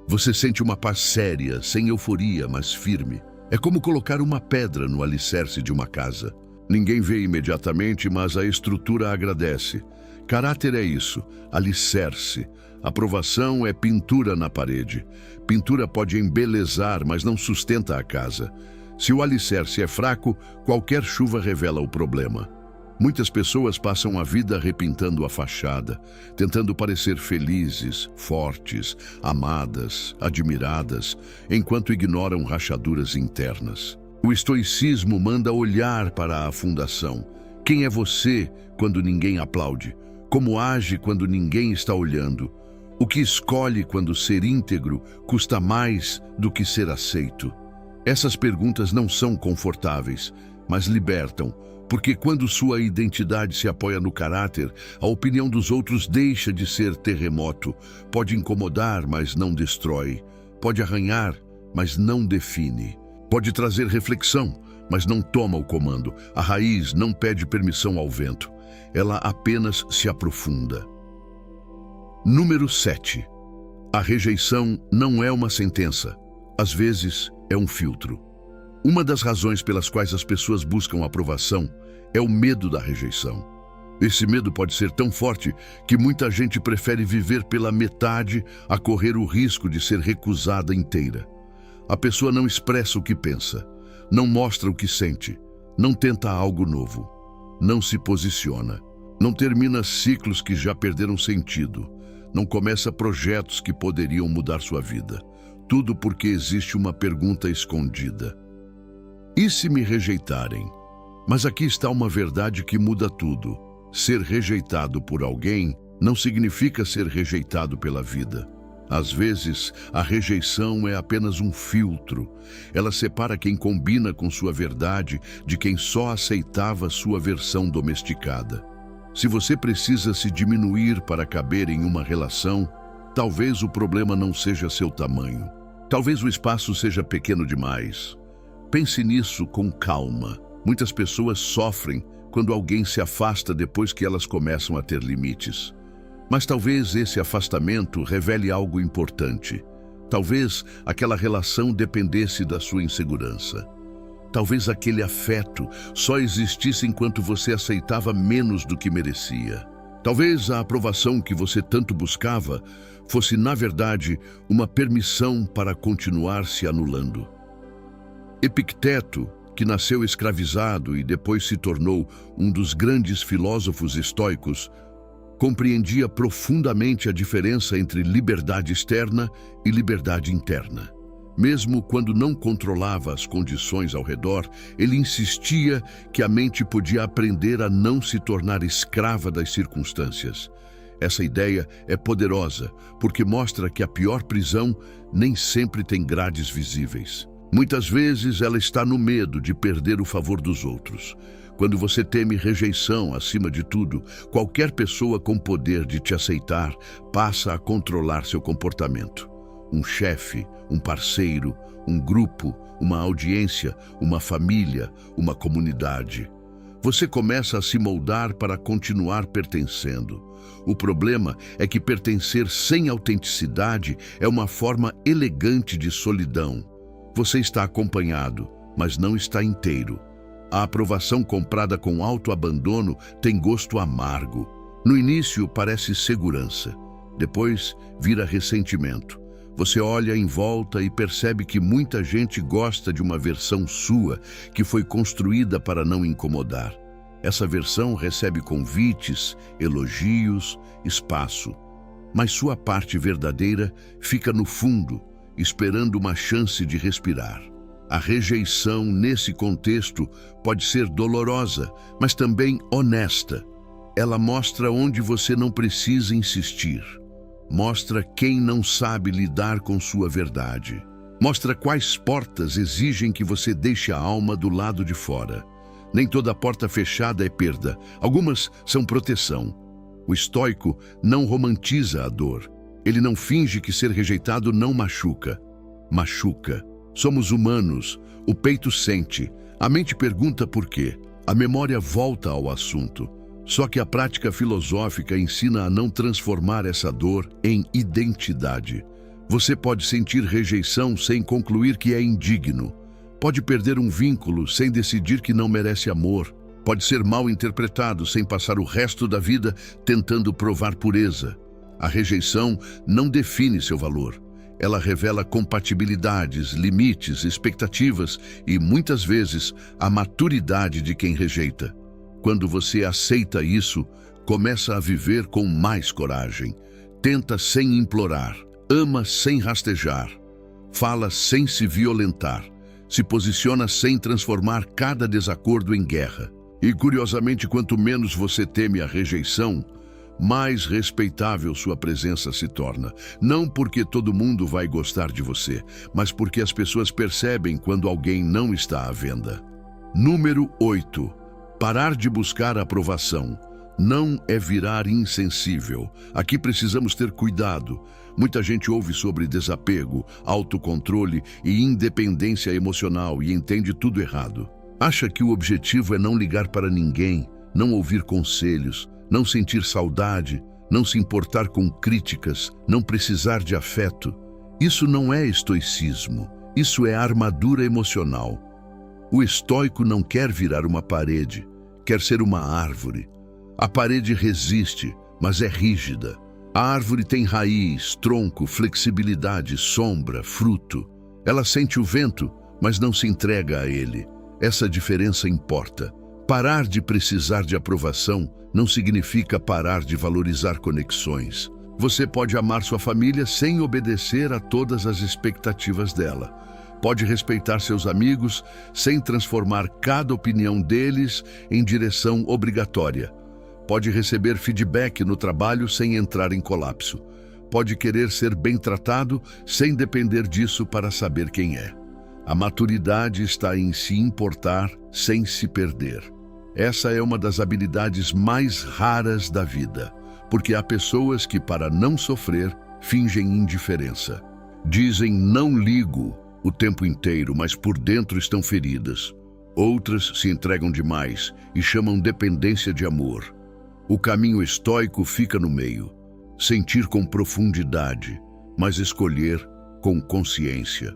Você sente uma paz séria, sem euforia, mas firme. É como colocar uma pedra no alicerce de uma casa. Ninguém vê imediatamente, mas a estrutura agradece. Caráter é isso, alicerce. Aprovação é pintura na parede. Pintura pode embelezar, mas não sustenta a casa. Se o alicerce é fraco, qualquer chuva revela o problema. Muitas pessoas passam a vida repintando a fachada, tentando parecer felizes, fortes, amadas, admiradas, enquanto ignoram rachaduras internas. O estoicismo manda olhar para a fundação. Quem é você quando ninguém aplaude? Como age quando ninguém está olhando? O que escolhe quando ser íntegro custa mais do que ser aceito? Essas perguntas não são confortáveis, mas libertam, porque quando sua identidade se apoia no caráter, a opinião dos outros deixa de ser terremoto. Pode incomodar, mas não destrói. Pode arranhar, mas não define. Pode trazer reflexão, mas não toma o comando. A raiz não pede permissão ao vento. Ela apenas se aprofunda. Número 7. A rejeição não é uma sentença. Às vezes, é um filtro. Uma das razões pelas quais as pessoas buscam aprovação é o medo da rejeição. Esse medo pode ser tão forte que muita gente prefere viver pela metade a correr o risco de ser recusada inteira. A pessoa não expressa o que pensa, não mostra o que sente, não tenta algo novo, não se posiciona, não termina ciclos que já perderam sentido, não começa projetos que poderiam mudar sua vida. Tudo porque existe uma pergunta escondida. E se me rejeitarem? Mas aqui está uma verdade que muda tudo. Ser rejeitado por alguém não significa ser rejeitado pela vida. Às vezes, a rejeição é apenas um filtro. Ela separa quem combina com sua verdade de quem só aceitava sua versão domesticada. Se você precisa se diminuir para caber em uma relação, talvez o problema não seja seu tamanho. Talvez o espaço seja pequeno demais. Pense nisso com calma. Muitas pessoas sofrem quando alguém se afasta depois que elas começam a ter limites. Mas talvez esse afastamento revele algo importante. Talvez aquela relação dependesse da sua insegurança. Talvez aquele afeto só existisse enquanto você aceitava menos do que merecia. Talvez a aprovação que você tanto buscava fosse, na verdade, uma permissão para continuar se anulando. Epicteto, que nasceu escravizado e depois se tornou um dos grandes filósofos estoicos, compreendia profundamente a diferença entre liberdade externa e liberdade interna. Mesmo quando não controlava as condições ao redor, ele insistia que a mente podia aprender a não se tornar escrava das circunstâncias. Essa ideia é poderosa, porque mostra que a pior prisão nem sempre tem grades visíveis. Muitas vezes ela está no medo de perder o favor dos outros. Quando você teme rejeição acima de tudo, qualquer pessoa com poder de te aceitar passa a controlar seu comportamento. Um chefe, um parceiro, um grupo, uma audiência, uma família, uma comunidade. Você começa a se moldar para continuar pertencendo. O problema é que pertencer sem autenticidade é uma forma elegante de solidão. Você está acompanhado, mas não está inteiro. A aprovação comprada com autoabandono tem gosto amargo. No início parece segurança, depois vira ressentimento. Você olha em volta e percebe que muita gente gosta de uma versão sua que foi construída para não incomodar. Essa versão recebe convites, elogios, espaço. Mas sua parte verdadeira fica no fundo, esperando uma chance de respirar. A rejeição, nesse contexto, pode ser dolorosa, mas também honesta. Ela mostra onde você não precisa insistir. Mostra quem não sabe lidar com sua verdade. Mostra quais portas exigem que você deixe a alma do lado de fora. Nem toda porta fechada é perda. Algumas são proteção. O estoico não romantiza a dor. Ele não finge que ser rejeitado não machuca. Machuca. Somos humanos. O peito sente. A mente pergunta por quê. A memória volta ao assunto. Só que a prática filosófica ensina a não transformar essa dor em identidade. Você pode sentir rejeição sem concluir que é indigno. Pode perder um vínculo sem decidir que não merece amor. Pode ser mal interpretado sem passar o resto da vida tentando provar pureza. A rejeição não define seu valor. Ela revela compatibilidades, limites, expectativas e, muitas vezes, a maturidade de quem rejeita. Quando você aceita isso, começa a viver com mais coragem. Tenta sem implorar, ama sem rastejar, fala sem se violentar, se posiciona sem transformar cada desacordo em guerra. E, curiosamente, quanto menos você teme a rejeição, mais respeitável sua presença se torna. Não porque todo mundo vai gostar de você, mas porque as pessoas percebem quando alguém não está à venda. Número 8. Parar de buscar aprovação não é virar insensível. Aqui precisamos ter cuidado. Muita gente ouve sobre desapego, autocontrole e independência emocional e entende tudo errado. Acha que o objetivo é não ligar para ninguém, não ouvir conselhos, não sentir saudade, não se importar com críticas, não precisar de afeto. Isso não é estoicismo, isso é armadura emocional. O estoico não quer virar uma parede, quer ser uma árvore. A parede resiste, mas é rígida. A árvore tem raiz, tronco, flexibilidade, sombra, fruto. Ela sente o vento, mas não se entrega a ele. Essa diferença importa. Parar de precisar de aprovação não significa parar de valorizar conexões. Você pode amar sua família sem obedecer a todas as expectativas dela. Pode respeitar seus amigos sem transformar cada opinião deles em direção obrigatória. Pode receber feedback no trabalho sem entrar em colapso. Pode querer ser bem tratado sem depender disso para saber quem é. A maturidade está em se importar sem se perder. Essa é uma das habilidades mais raras da vida, porque há pessoas que, para não sofrer, fingem indiferença. Dizem não ligo o tempo inteiro, mas por dentro estão feridas. Outras se entregam demais e chamam dependência de amor. O caminho estoico fica no meio. Sentir com profundidade, mas escolher com consciência.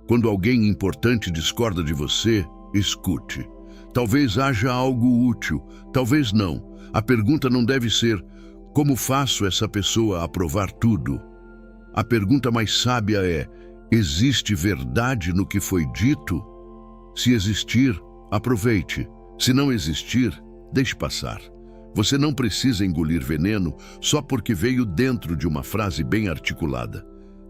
Quando alguém importante discorda de você, escute. Talvez haja algo útil, talvez não. A pergunta não deve ser: como faço essa pessoa aprovar tudo? A pergunta mais sábia é: existe verdade no que foi dito? Se existir, aproveite. Se não existir, deixe passar. Você não precisa engolir veneno só porque veio dentro de uma frase bem articulada.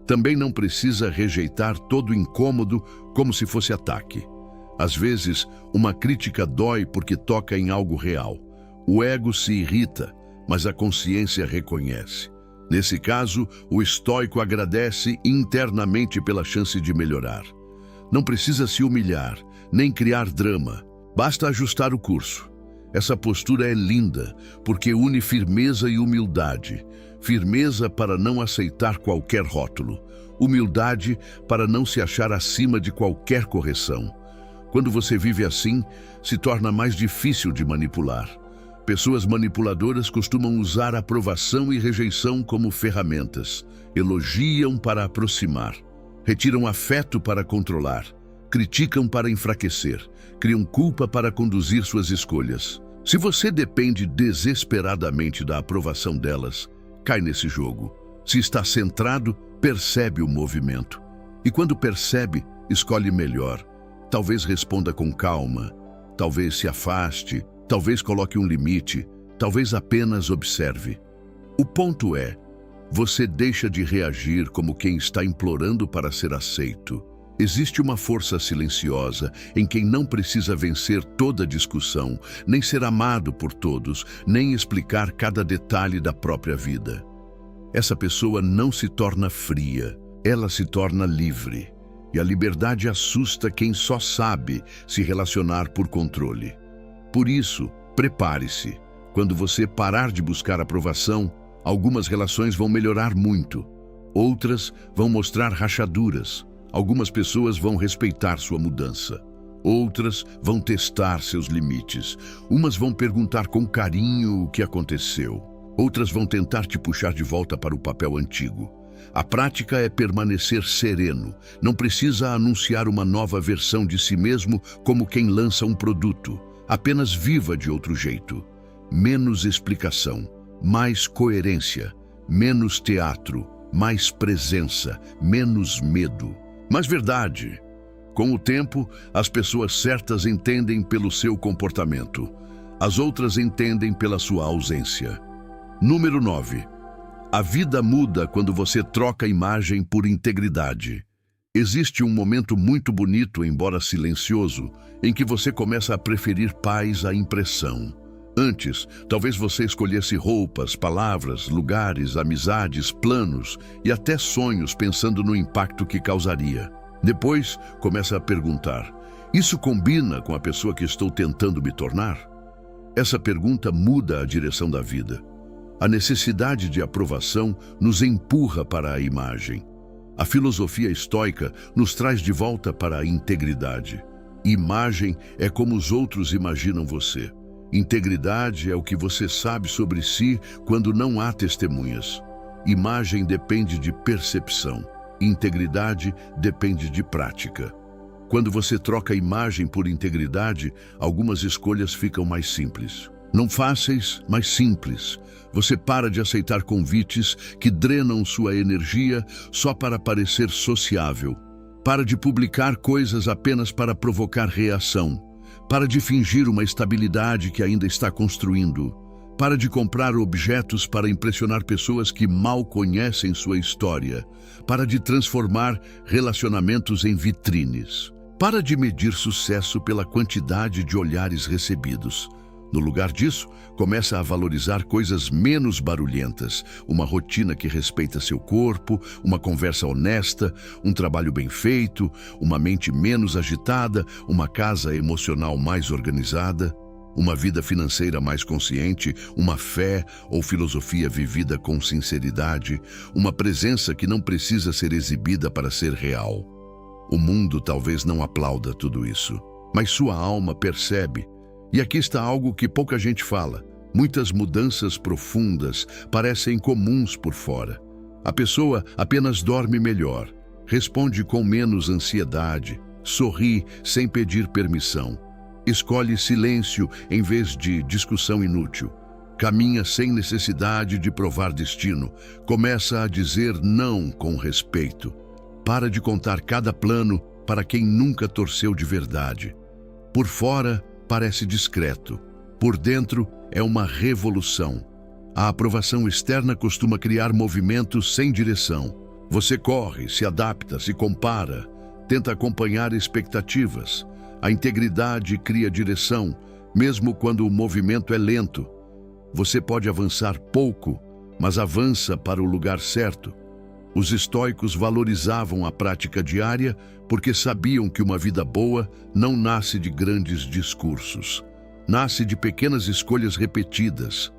Também não precisa rejeitar todo incômodo como se fosse ataque. Às vezes, uma crítica dói porque toca em algo real. O ego se irrita, mas a consciência reconhece. Nesse caso, o estoico agradece internamente pela chance de melhorar. Não precisa se humilhar, nem criar drama. Basta ajustar o curso. Essa postura é linda, porque une firmeza e humildade. Firmeza para não aceitar qualquer rótulo. Humildade para não se achar acima de qualquer correção. Quando você vive assim, se torna mais difícil de manipular. Pessoas manipuladoras costumam usar aprovação e rejeição como ferramentas. Elogiam para aproximar. Retiram afeto para controlar. Criticam para enfraquecer. Criam culpa para conduzir suas escolhas. Se você depende desesperadamente da aprovação delas, cai nesse jogo. Se está centrado, percebe o movimento. E quando percebe, escolhe melhor. Talvez responda com calma, talvez se afaste, talvez coloque um limite, talvez apenas observe. O ponto é, você deixa de reagir como quem está implorando para ser aceito. Existe uma força silenciosa em quem não precisa vencer toda discussão, nem ser amado por todos, nem explicar cada detalhe da própria vida. Essa pessoa não se torna fria, ela se torna livre. E a liberdade assusta quem só sabe se relacionar por controle. Por isso, prepare-se. Quando você parar de buscar aprovação, algumas relações vão melhorar muito. Outras vão mostrar rachaduras. Algumas pessoas vão respeitar sua mudança. Outras vão testar seus limites. Umas vão perguntar com carinho o que aconteceu. Outras vão tentar te puxar de volta para o papel antigo. A prática é permanecer sereno. Não precisa anunciar uma nova versão de si mesmo como quem lança um produto. Apenas viva de outro jeito. Menos explicação, mais coerência, menos teatro, mais presença, menos medo. Mas verdade, com o tempo, as pessoas certas entendem pelo seu comportamento. As outras entendem pela sua ausência. Número 9. A vida muda quando você troca imagem por integridade. Existe um momento muito bonito, embora silencioso, em que você começa a preferir paz à impressão. Antes, talvez você escolhesse roupas, palavras, lugares, amizades, planos e até sonhos pensando no impacto que causaria. Depois, começa a perguntar: isso combina com a pessoa que estou tentando me tornar? Essa pergunta muda a direção da vida. A necessidade de aprovação nos empurra para a imagem. A filosofia estoica nos traz de volta para a integridade. Imagem é como os outros imaginam você. Integridade é o que você sabe sobre si quando não há testemunhas. Imagem depende de percepção. Integridade depende de prática. Quando você troca imagem por integridade, algumas escolhas ficam mais simples. Não fáceis, mas simples. Você para de aceitar convites que drenam sua energia só para parecer sociável. Para de publicar coisas apenas para provocar reação. Para de fingir uma estabilidade que ainda está construindo. Para de comprar objetos para impressionar pessoas que mal conhecem sua história. Para de transformar relacionamentos em vitrines. Para de medir sucesso pela quantidade de olhares recebidos. No lugar disso, começa a valorizar coisas menos barulhentas, uma rotina que respeita seu corpo, uma conversa honesta, um trabalho bem feito, uma mente menos agitada, uma casa emocional mais organizada, uma vida financeira mais consciente, uma fé ou filosofia vivida com sinceridade, uma presença que não precisa ser exibida para ser real. O mundo talvez não aplauda tudo isso, mas sua alma percebe. E aqui está algo que pouca gente fala. Muitas mudanças profundas parecem comuns por fora. A pessoa apenas dorme melhor, responde com menos ansiedade, sorri sem pedir permissão, escolhe silêncio em vez de discussão inútil, caminha sem necessidade de provar destino, começa a dizer não com respeito, para de contar cada plano para quem nunca torceu de verdade. Por fora, parece discreto. Por dentro, é uma revolução. A aprovação externa costuma criar movimentos sem direção. Você corre, se adapta, se compara, tenta acompanhar expectativas. A integridade cria direção, mesmo quando o movimento é lento. Você pode avançar pouco, mas avança para o lugar certo. Os estoicos valorizavam a prática diária porque sabiam que uma vida boa não nasce de grandes discursos. Nasce de pequenas escolhas repetidas.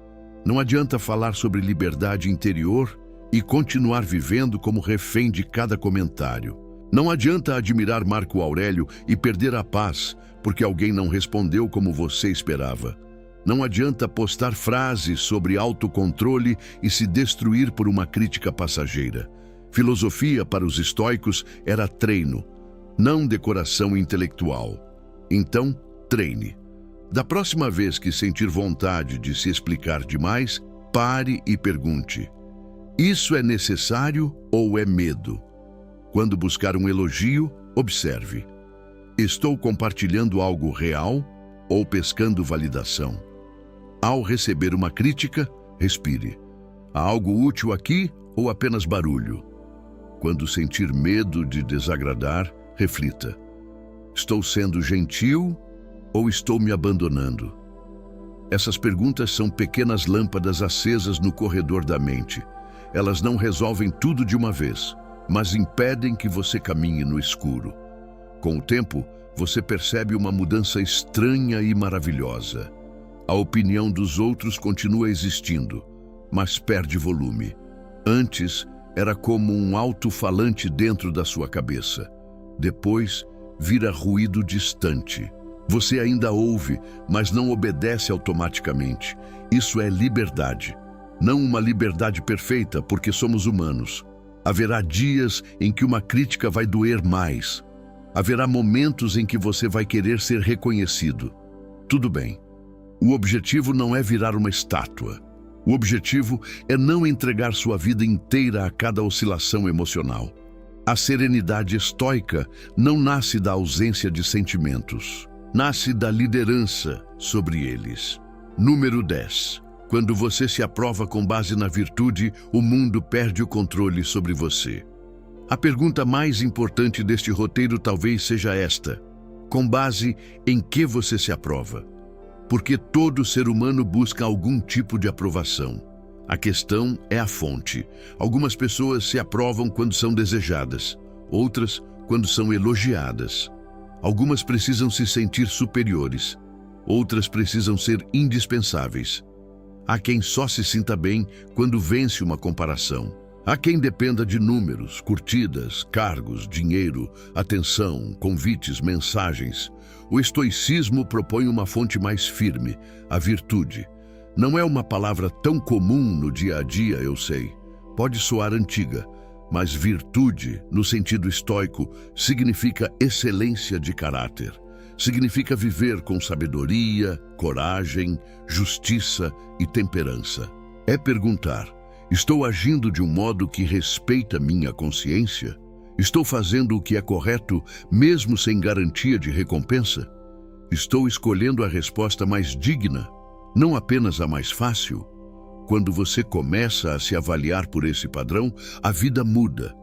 Não adianta falar sobre liberdade interior e continuar vivendo como refém de cada comentário. Não adianta admirar Marco Aurélio e perder a paz porque alguém não respondeu como você esperava. Não adianta postar frases sobre autocontrole e se destruir por uma crítica passageira. Filosofia para os estoicos era treino, não decoração intelectual. Então, treine. Da próxima vez que sentir vontade de se explicar demais, pare e pergunte: isso é necessário ou é medo? Quando buscar um elogio, observe: estou compartilhando algo real ou pescando validação? Ao receber uma crítica, respire: há algo útil aqui ou apenas barulho? Quando sentir medo de desagradar, reflita: estou sendo gentil ou estou me abandonando? Essas perguntas são pequenas lâmpadas acesas no corredor da mente. Elas não resolvem tudo de uma vez, mas impedem que você caminhe no escuro. Com o tempo, você percebe uma mudança estranha e maravilhosa. A opinião dos outros continua existindo, mas perde volume. Antes, era como um alto-falante dentro da sua cabeça. Depois, vira ruído distante. Você ainda ouve, mas não obedece automaticamente. Isso é liberdade. Não uma liberdade perfeita, porque somos humanos. Haverá dias em que uma crítica vai doer mais. Haverá momentos em que você vai querer ser reconhecido. Tudo bem. O objetivo não é virar uma estátua. O objetivo é não entregar sua vida inteira a cada oscilação emocional. A serenidade estoica não nasce da ausência de sentimentos, nasce da liderança sobre eles. Número 10. Quando você se aprova com base na virtude, o mundo perde o controle sobre você. A pergunta mais importante deste roteiro talvez seja esta: com base em que você se aprova? Porque todo ser humano busca algum tipo de aprovação. A questão é a fonte. Algumas pessoas se aprovam quando são desejadas, outras quando são elogiadas. Algumas precisam se sentir superiores, outras precisam ser indispensáveis. Há quem só se sinta bem quando vence uma comparação. Há quem dependa de números, curtidas, cargos, dinheiro, atenção, convites, mensagens. O estoicismo propõe uma fonte mais firme, a virtude. Não é uma palavra tão comum no dia a dia, eu sei. Pode soar antiga, mas virtude, no sentido estoico, significa excelência de caráter. Significa viver com sabedoria, coragem, justiça e temperança. É perguntar: estou agindo de um modo que respeita minha consciência? Estou fazendo o que é correto, mesmo sem garantia de recompensa? Estou escolhendo a resposta mais digna, não apenas a mais fácil? Quando você começa a se avaliar por esse padrão, a vida muda.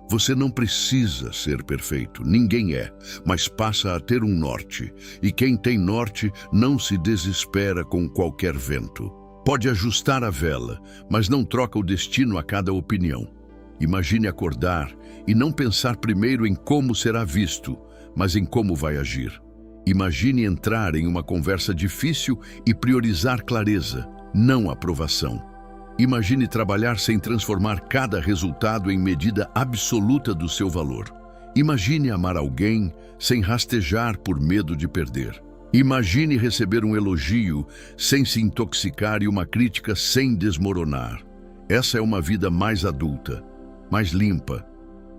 Você não precisa ser perfeito, ninguém é, mas passa a ter um norte. E quem tem norte não se desespera com qualquer vento. Pode ajustar a vela, mas não troca o destino a cada opinião. Imagine acordar e não pensar primeiro em como será visto, mas em como vai agir. Imagine entrar em uma conversa difícil e priorizar clareza, não aprovação. Imagine trabalhar sem transformar cada resultado em medida absoluta do seu valor. Imagine amar alguém sem rastejar por medo de perder. Imagine receber um elogio sem se intoxicar e uma crítica sem desmoronar. Essa é uma vida mais adulta, mais limpa,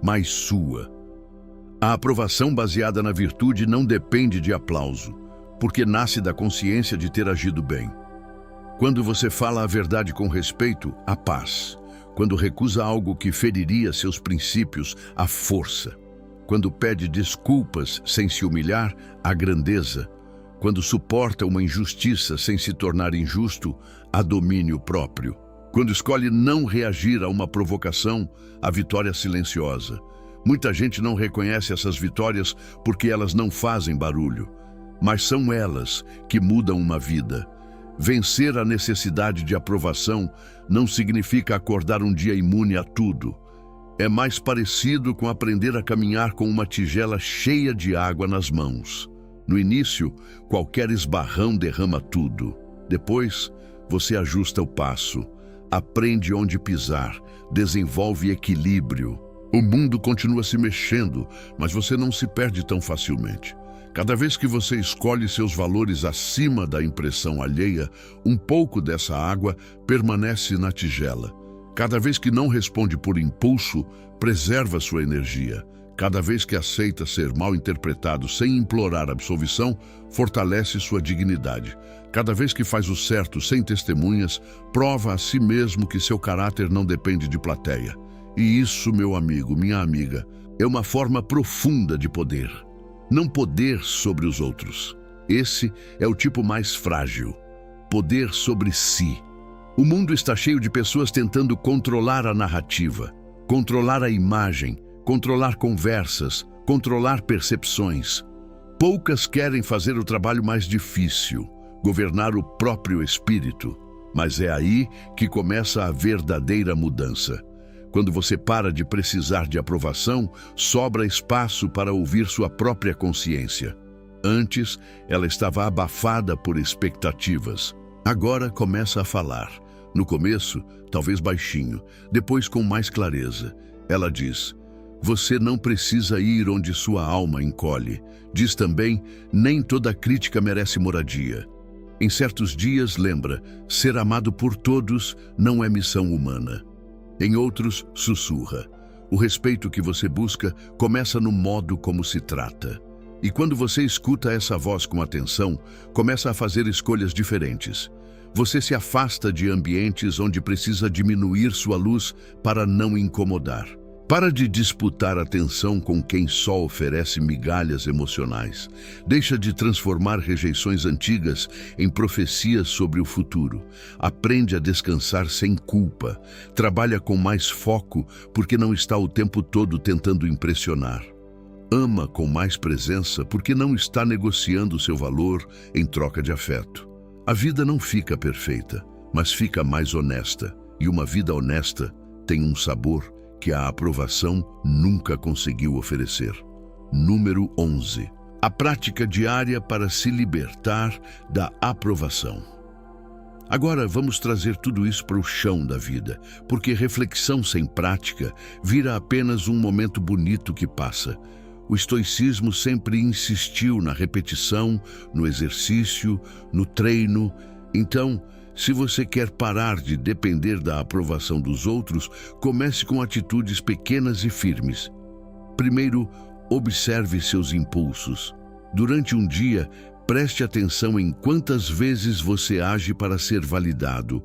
mais sua. A aprovação baseada na virtude não depende de aplauso, porque nasce da consciência de ter agido bem. Quando você fala a verdade com respeito, a paz. Quando recusa algo que feriria seus princípios, a força. Quando pede desculpas sem se humilhar, a grandeza. Quando suporta uma injustiça sem se tornar injusto, a domínio próprio. Quando escolhe não reagir a uma provocação, a vitória silenciosa. Muita gente não reconhece essas vitórias porque elas não fazem barulho, mas são elas que mudam uma vida. Vencer a necessidade de aprovação não significa acordar um dia imune a tudo. É mais parecido com aprender a caminhar com uma tigela cheia de água nas mãos. No início, qualquer esbarrão derrama tudo. Depois, você ajusta o passo, aprende onde pisar, desenvolve equilíbrio. O mundo continua se mexendo, mas você não se perde tão facilmente. Cada vez que você escolhe seus valores acima da impressão alheia, um pouco dessa água permanece na tigela. Cada vez que não responde por impulso, preserva sua energia. Cada vez que aceita ser mal interpretado sem implorar absolvição, fortalece sua dignidade. Cada vez que faz o certo sem testemunhas, prova a si mesmo que seu caráter não depende de plateia. E isso, meu amigo, minha amiga, é uma forma profunda de poder. Não poder sobre os outros. Esse é o tipo mais frágil. Poder sobre si. O mundo está cheio de pessoas tentando controlar a narrativa, controlar a imagem, controlar conversas, controlar percepções. Poucas querem fazer o trabalho mais difícil, governar o próprio espírito. Mas é aí que começa a verdadeira mudança. Quando você para de precisar de aprovação, sobra espaço para ouvir sua própria consciência. Antes, ela estava abafada por expectativas. Agora começa a falar. No começo, talvez baixinho, depois com mais clareza. Ela diz: você não precisa ir onde sua alma encolhe. Diz também: nem toda crítica merece moradia. Em certos dias, lembra, ser amado por todos não é missão humana. Em outros, sussurra. O respeito que você busca começa no modo como se trata. E quando você escuta essa voz com atenção, começa a fazer escolhas diferentes. Você se afasta de ambientes onde precisa diminuir sua luz para não incomodar. Para de disputar atenção com quem só oferece migalhas emocionais. Deixa de transformar rejeições antigas em profecias sobre o futuro. Aprende a descansar sem culpa. Trabalha com mais foco porque não está o tempo todo tentando impressionar. Ama com mais presença porque não está negociando seu valor em troca de afeto. A vida não fica perfeita, mas fica mais honesta. E uma vida honesta tem um sabor que a aprovação nunca conseguiu oferecer. Número 11. A prática diária para se libertar da aprovação. Agora vamos trazer tudo isso para o chão da vida, porque reflexão sem prática vira apenas um momento bonito que passa. O estoicismo sempre insistiu na repetição, no exercício, no treino. Então, se você quer parar de depender da aprovação dos outros, comece com atitudes pequenas e firmes. Primeiro, observe seus impulsos. Durante um dia, preste atenção em quantas vezes você age para ser validado.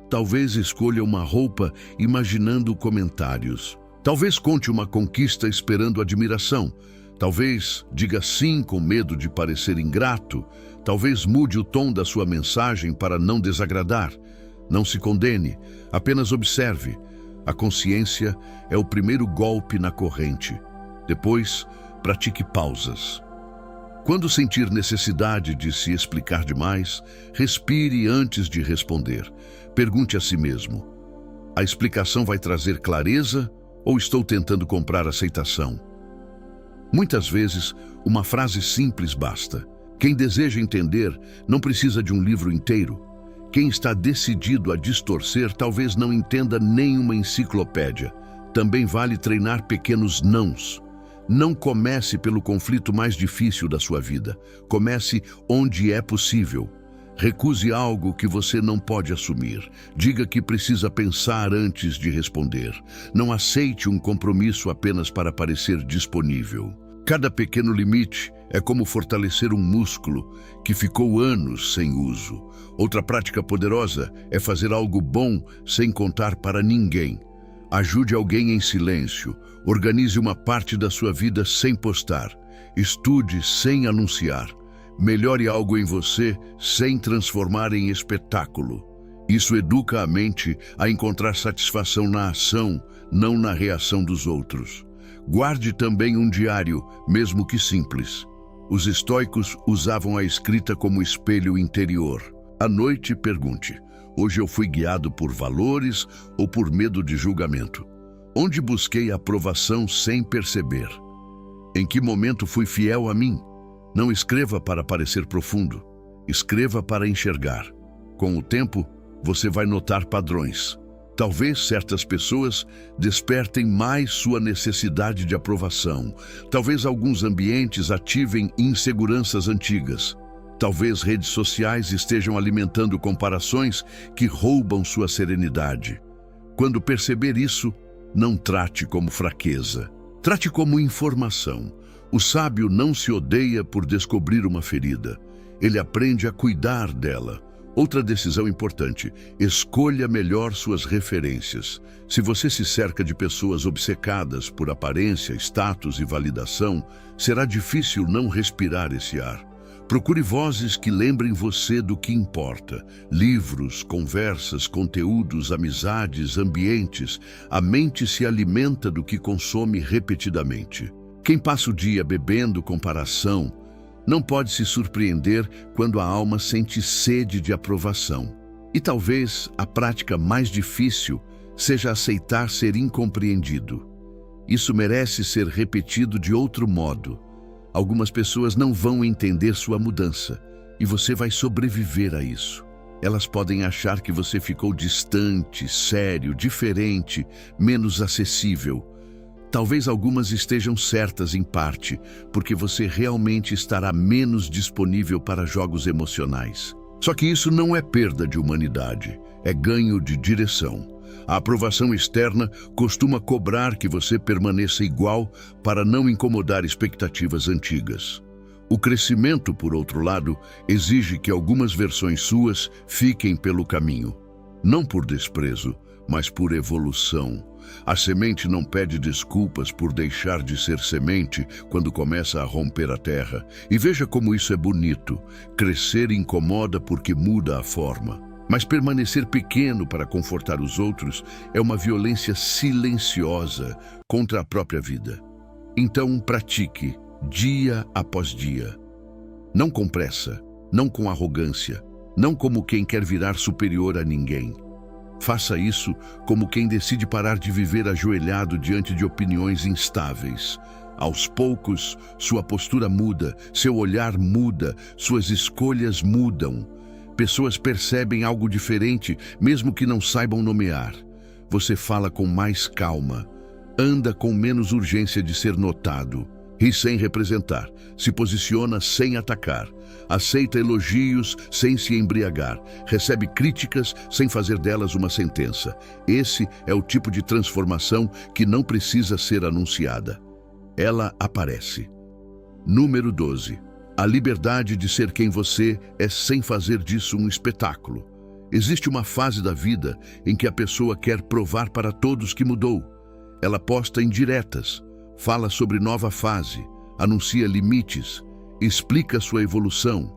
Talvez escolha uma roupa imaginando comentários. Talvez conte uma conquista esperando admiração. Talvez diga sim com medo de parecer ingrato. Talvez mude o tom da sua mensagem para não desagradar. Não se condene, apenas observe. A consciência é o primeiro golpe na corrente. Depois, pratique pausas. Quando sentir necessidade de se explicar demais, respire antes de responder. Pergunte a si mesmo: a explicação vai trazer clareza ou estou tentando comprar aceitação? Muitas vezes, uma frase simples basta. Quem deseja entender não precisa de um livro inteiro. Quem está decidido a distorcer talvez não entenda nenhuma enciclopédia. Também vale treinar pequenos nãos. Não comece pelo conflito mais difícil da sua vida. Comece onde é possível. Recuse algo que você não pode assumir. Diga que precisa pensar antes de responder. Não aceite um compromisso apenas para parecer disponível. Cada pequeno limite é como fortalecer um músculo que ficou anos sem uso. Outra prática poderosa é fazer algo bom sem contar para ninguém. Ajude alguém em silêncio. Organize uma parte da sua vida sem postar. Estude sem anunciar. Melhore algo em você sem transformar em espetáculo. Isso educa a mente a encontrar satisfação na ação, não na reação dos outros. Guarde também um diário, mesmo que simples. Os estoicos usavam a escrita como espelho interior. À noite, pergunte: hoje eu fui guiado por valores ou por medo de julgamento? Onde busquei aprovação sem perceber? Em que momento fui fiel a mim? Não escreva para parecer profundo. Escreva para enxergar. Com o tempo, você vai notar padrões. Talvez certas pessoas despertem mais sua necessidade de aprovação. Talvez alguns ambientes ativem inseguranças antigas. Talvez redes sociais estejam alimentando comparações que roubam sua serenidade. Quando perceber isso, não trate como fraqueza. Trate como informação. O sábio não se odeia por descobrir uma ferida. Ele aprende a cuidar dela. Outra decisão importante: escolha melhor suas referências. Se você se cerca de pessoas obcecadas por aparência, status e validação, será difícil não respirar esse ar. Procure vozes que lembrem você do que importa. Livros, conversas, conteúdos, amizades, ambientes. A mente se alimenta do que consome repetidamente. Quem passa o dia bebendo comparação não pode se surpreender quando a alma sente sede de aprovação. E talvez a prática mais difícil seja aceitar ser incompreendido. Isso merece ser repetido de outro modo. Algumas pessoas não vão entender sua mudança e você vai sobreviver a isso. Elas podem achar que você ficou distante, sério, diferente, menos acessível. Talvez algumas estejam certas em parte, porque você realmente estará menos disponível para jogos emocionais. Só que isso não é perda de humanidade, é ganho de direção. A aprovação externa costuma cobrar que você permaneça igual para não incomodar expectativas antigas. O crescimento, por outro lado, exige que algumas versões suas fiquem pelo caminho. Não por desprezo, mas por evolução. A semente não pede desculpas por deixar de ser semente quando começa a romper a terra. E veja como isso é bonito. Crescer incomoda porque muda a forma. Mas permanecer pequeno para confortar os outros é uma violência silenciosa contra a própria vida. Então pratique, dia após dia. Não com pressa, não com arrogância, não como quem quer virar superior a ninguém. Faça isso como quem decide parar de viver ajoelhado diante de opiniões instáveis. Aos poucos, sua postura muda, seu olhar muda, suas escolhas mudam. Pessoas percebem algo diferente, mesmo que não saibam nomear. Você fala com mais calma, anda com menos urgência de ser notado, ri sem representar, se posiciona sem atacar, aceita elogios sem se embriagar, recebe críticas sem fazer delas uma sentença. Esse é o tipo de transformação que não precisa ser anunciada. Ela aparece. Número 12. A liberdade de ser quem você é sem fazer disso um espetáculo. Existe uma fase da vida em que a pessoa quer provar para todos que mudou. Ela posta indiretas, fala sobre nova fase, anuncia limites, explica sua evolução,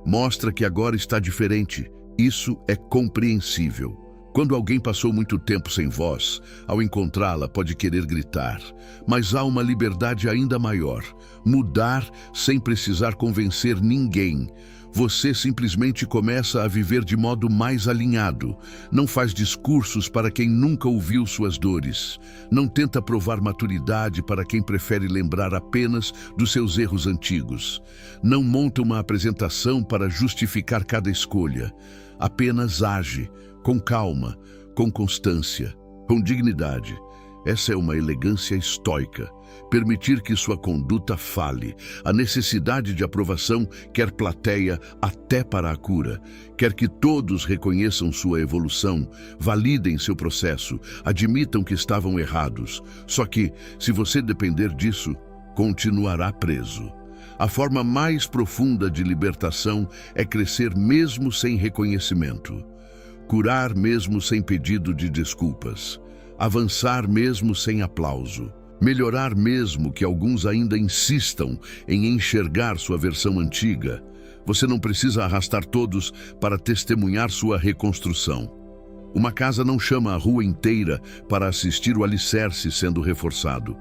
mostra que agora está diferente. Isso é compreensível. Quando alguém passou muito tempo sem voz, ao encontrá-la pode querer gritar, mas há uma liberdade ainda maior: mudar sem precisar convencer ninguém. Você simplesmente começa a viver de modo mais alinhado. Não faz discursos para quem nunca ouviu suas dores. Não tenta provar maturidade para quem prefere lembrar apenas dos seus erros antigos. Não monta uma apresentação para justificar cada escolha. Apenas age, com calma, com constância, com dignidade. Essa é uma elegância estoica. Permitir que sua conduta fale. A necessidade de aprovação quer plateia até para a cura. Quer que todos reconheçam sua evolução, validem seu processo, admitam que estavam errados. Só que, se você depender disso, continuará preso. A forma mais profunda de libertação é crescer mesmo sem reconhecimento. Curar mesmo sem pedido de desculpas. Avançar mesmo sem aplauso. Melhorar mesmo que alguns ainda insistam em enxergar sua versão antiga. Você não precisa arrastar todos para testemunhar sua reconstrução. Uma casa não chama a rua inteira para assistir o alicerce sendo reforçado.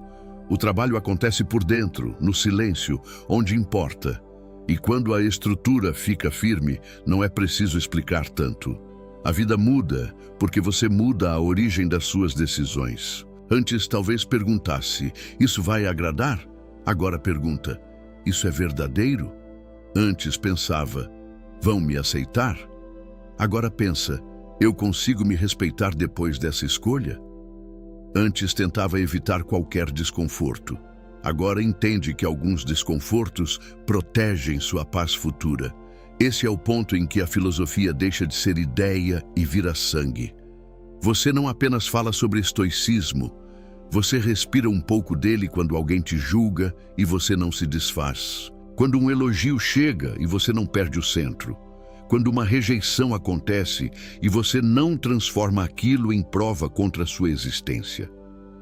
O trabalho acontece por dentro, no silêncio, onde importa. E quando a estrutura fica firme, não é preciso explicar tanto. A vida muda porque você muda a origem das suas decisões. Antes talvez perguntasse: isso vai agradar? Agora pergunta: isso é verdadeiro? Antes pensava: vão me aceitar? Agora pensa: eu consigo me respeitar depois dessa escolha? Antes tentava evitar qualquer desconforto. Agora entende que alguns desconfortos protegem sua paz futura. Esse é o ponto em que a filosofia deixa de ser ideia e vira sangue. Você não apenas fala sobre estoicismo, você respira um pouco dele quando alguém te julga e você não se desfaz. Quando um elogio chega e você não perde o centro. Quando uma rejeição acontece e você não transforma aquilo em prova contra a sua existência.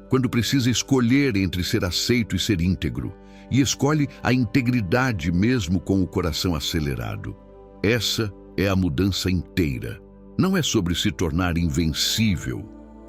Quando precisa escolher entre ser aceito e ser íntegro, e escolhe a integridade mesmo com o coração acelerado. Essa é a mudança inteira. Não é sobre se tornar invencível,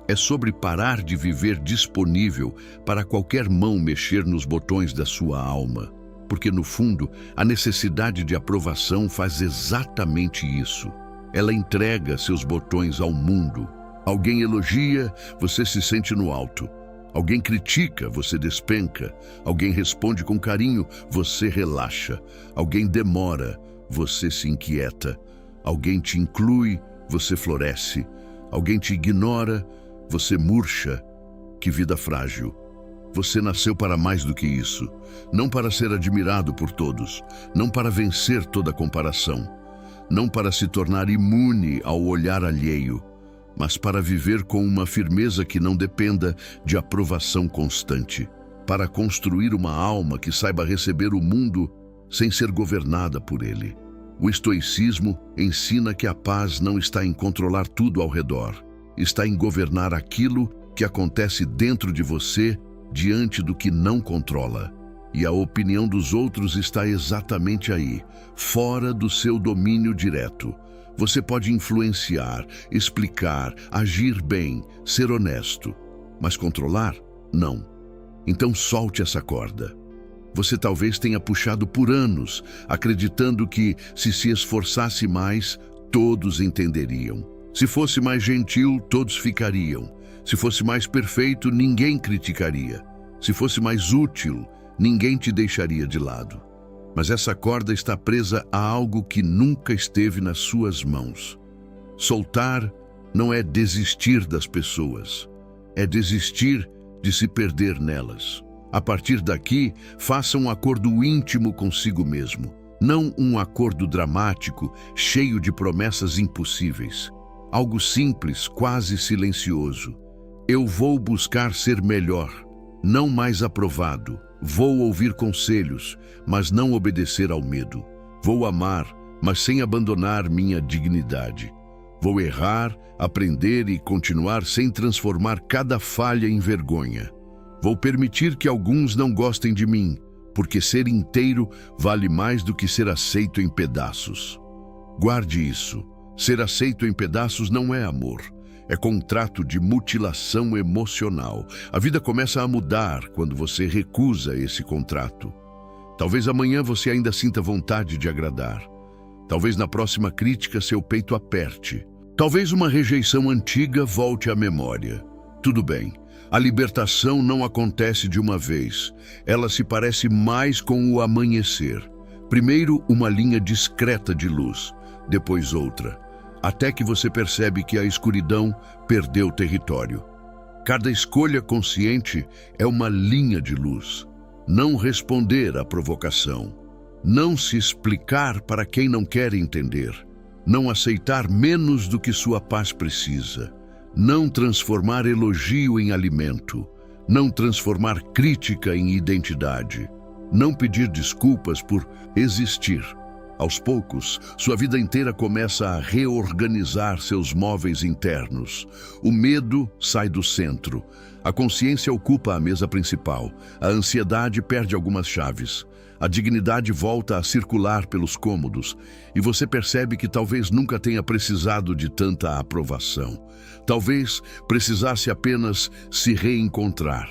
é sobre parar de viver disponível para qualquer mão mexer nos botões da sua alma. Porque, no fundo, a necessidade de aprovação faz exatamente isso. Ela entrega seus botões ao mundo. Alguém elogia, você se sente no alto. Alguém critica, você despenca. Alguém responde com carinho, você relaxa. Alguém demora, você se inquieta. Alguém te inclui, você floresce. Alguém te ignora, você murcha. Que vida frágil. Você nasceu para mais do que isso. Não para ser admirado por todos. Não para vencer toda comparação. Não para se tornar imune ao olhar alheio. Mas para viver com uma firmeza que não dependa de aprovação constante. Para construir uma alma que saiba receber o mundo sem ser governada por ele. O estoicismo ensina que a paz não está em controlar tudo ao redor, está em governar aquilo que acontece dentro de você diante do que não controla. E a opinião dos outros está exatamente aí, fora do seu domínio direto. Você pode influenciar, explicar, agir bem, ser honesto. Mas controlar? Não. Então solte essa corda. Você talvez tenha puxado por anos, acreditando que, se esforçasse mais, todos entenderiam. Se fosse mais gentil, todos ficariam. Se fosse mais perfeito, ninguém criticaria. Se fosse mais útil, ninguém te deixaria de lado. Mas essa corda está presa a algo que nunca esteve nas suas mãos. Soltar não é desistir das pessoas, é desistir de se perder nelas. A partir daqui, faça um acordo íntimo consigo mesmo, não um acordo dramático, cheio de promessas impossíveis. Algo simples, quase silencioso. Eu vou buscar ser melhor, não mais aprovado. Vou ouvir conselhos, mas não obedecer ao medo. Vou amar, mas sem abandonar minha dignidade. Vou errar, aprender e continuar sem transformar cada falha em vergonha. Vou permitir que alguns não gostem de mim, porque ser inteiro vale mais do que ser aceito em pedaços. Guarde isso. Ser aceito em pedaços não é amor. É contrato de mutilação emocional. A vida começa a mudar quando você recusa esse contrato. Talvez amanhã você ainda sinta vontade de agradar. Talvez na próxima crítica seu peito aperte. Talvez uma rejeição antiga volte à memória. Tudo bem. A libertação não acontece de uma vez. Ela se parece mais com o amanhecer. Primeiro, uma linha discreta de luz, depois outra, até que você percebe que a escuridão perdeu território. Cada escolha consciente é uma linha de luz. Não responder à provocação. Não se explicar para quem não quer entender. Não aceitar menos do que sua paz precisa. Não transformar elogio em alimento. Não transformar crítica em identidade. Não pedir desculpas por existir. Aos poucos, sua vida inteira começa a reorganizar seus móveis internos. O medo sai do centro. A consciência ocupa a mesa principal. A ansiedade perde algumas chaves. A dignidade volta a circular pelos cômodos. E você percebe que talvez nunca tenha precisado de tanta aprovação. Talvez precisasse apenas se reencontrar.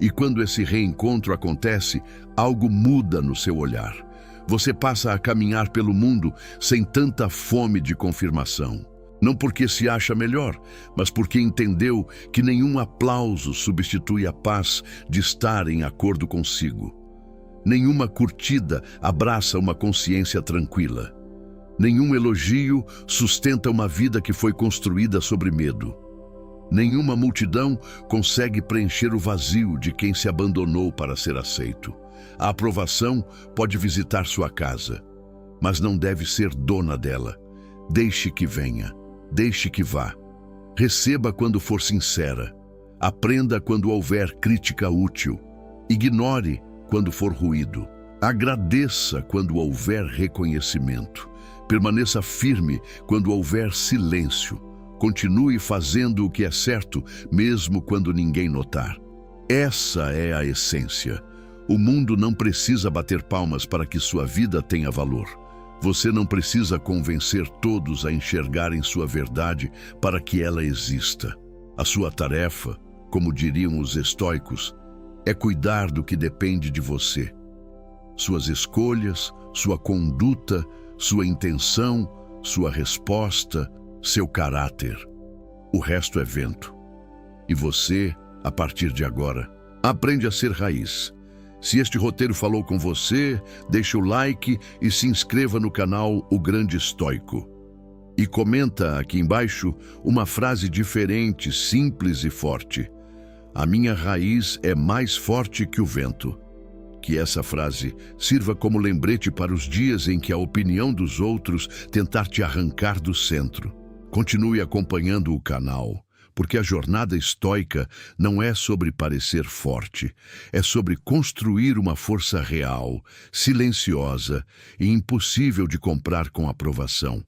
E quando esse reencontro acontece, algo muda no seu olhar. Você passa a caminhar pelo mundo sem tanta fome de confirmação. Não porque se acha melhor, mas porque entendeu que nenhum aplauso substitui a paz de estar em acordo consigo. Nenhuma curtida abraça uma consciência tranquila. Nenhum elogio sustenta uma vida que foi construída sobre medo. Nenhuma multidão consegue preencher o vazio de quem se abandonou para ser aceito. A aprovação pode visitar sua casa, mas não deve ser dona dela. Deixe que venha, deixe que vá. Receba quando for sincera. Aprenda quando houver crítica útil. Ignore quando for ruído. Agradeça quando houver reconhecimento. Permaneça firme quando houver silêncio. Continue fazendo o que é certo, mesmo quando ninguém notar. Essa é a essência. O mundo não precisa bater palmas para que sua vida tenha valor. Você não precisa convencer todos a enxergarem sua verdade para que ela exista. A sua tarefa, como diriam os estoicos, é cuidar do que depende de você. Suas escolhas, sua conduta, sua intenção, sua resposta, seu caráter. O resto é vento. E você, a partir de agora, aprende a ser raiz. Se este roteiro falou com você, deixe o like e se inscreva no canal O Grande Estoico. E comenta aqui embaixo uma frase diferente, simples e forte. A minha raiz é mais forte que o vento. Que essa frase sirva como lembrete para os dias em que a opinião dos outros tentar te arrancar do centro. Continue acompanhando o canal, porque a jornada estoica não é sobre parecer forte, é sobre construir uma força real, silenciosa e impossível de comprar com aprovação.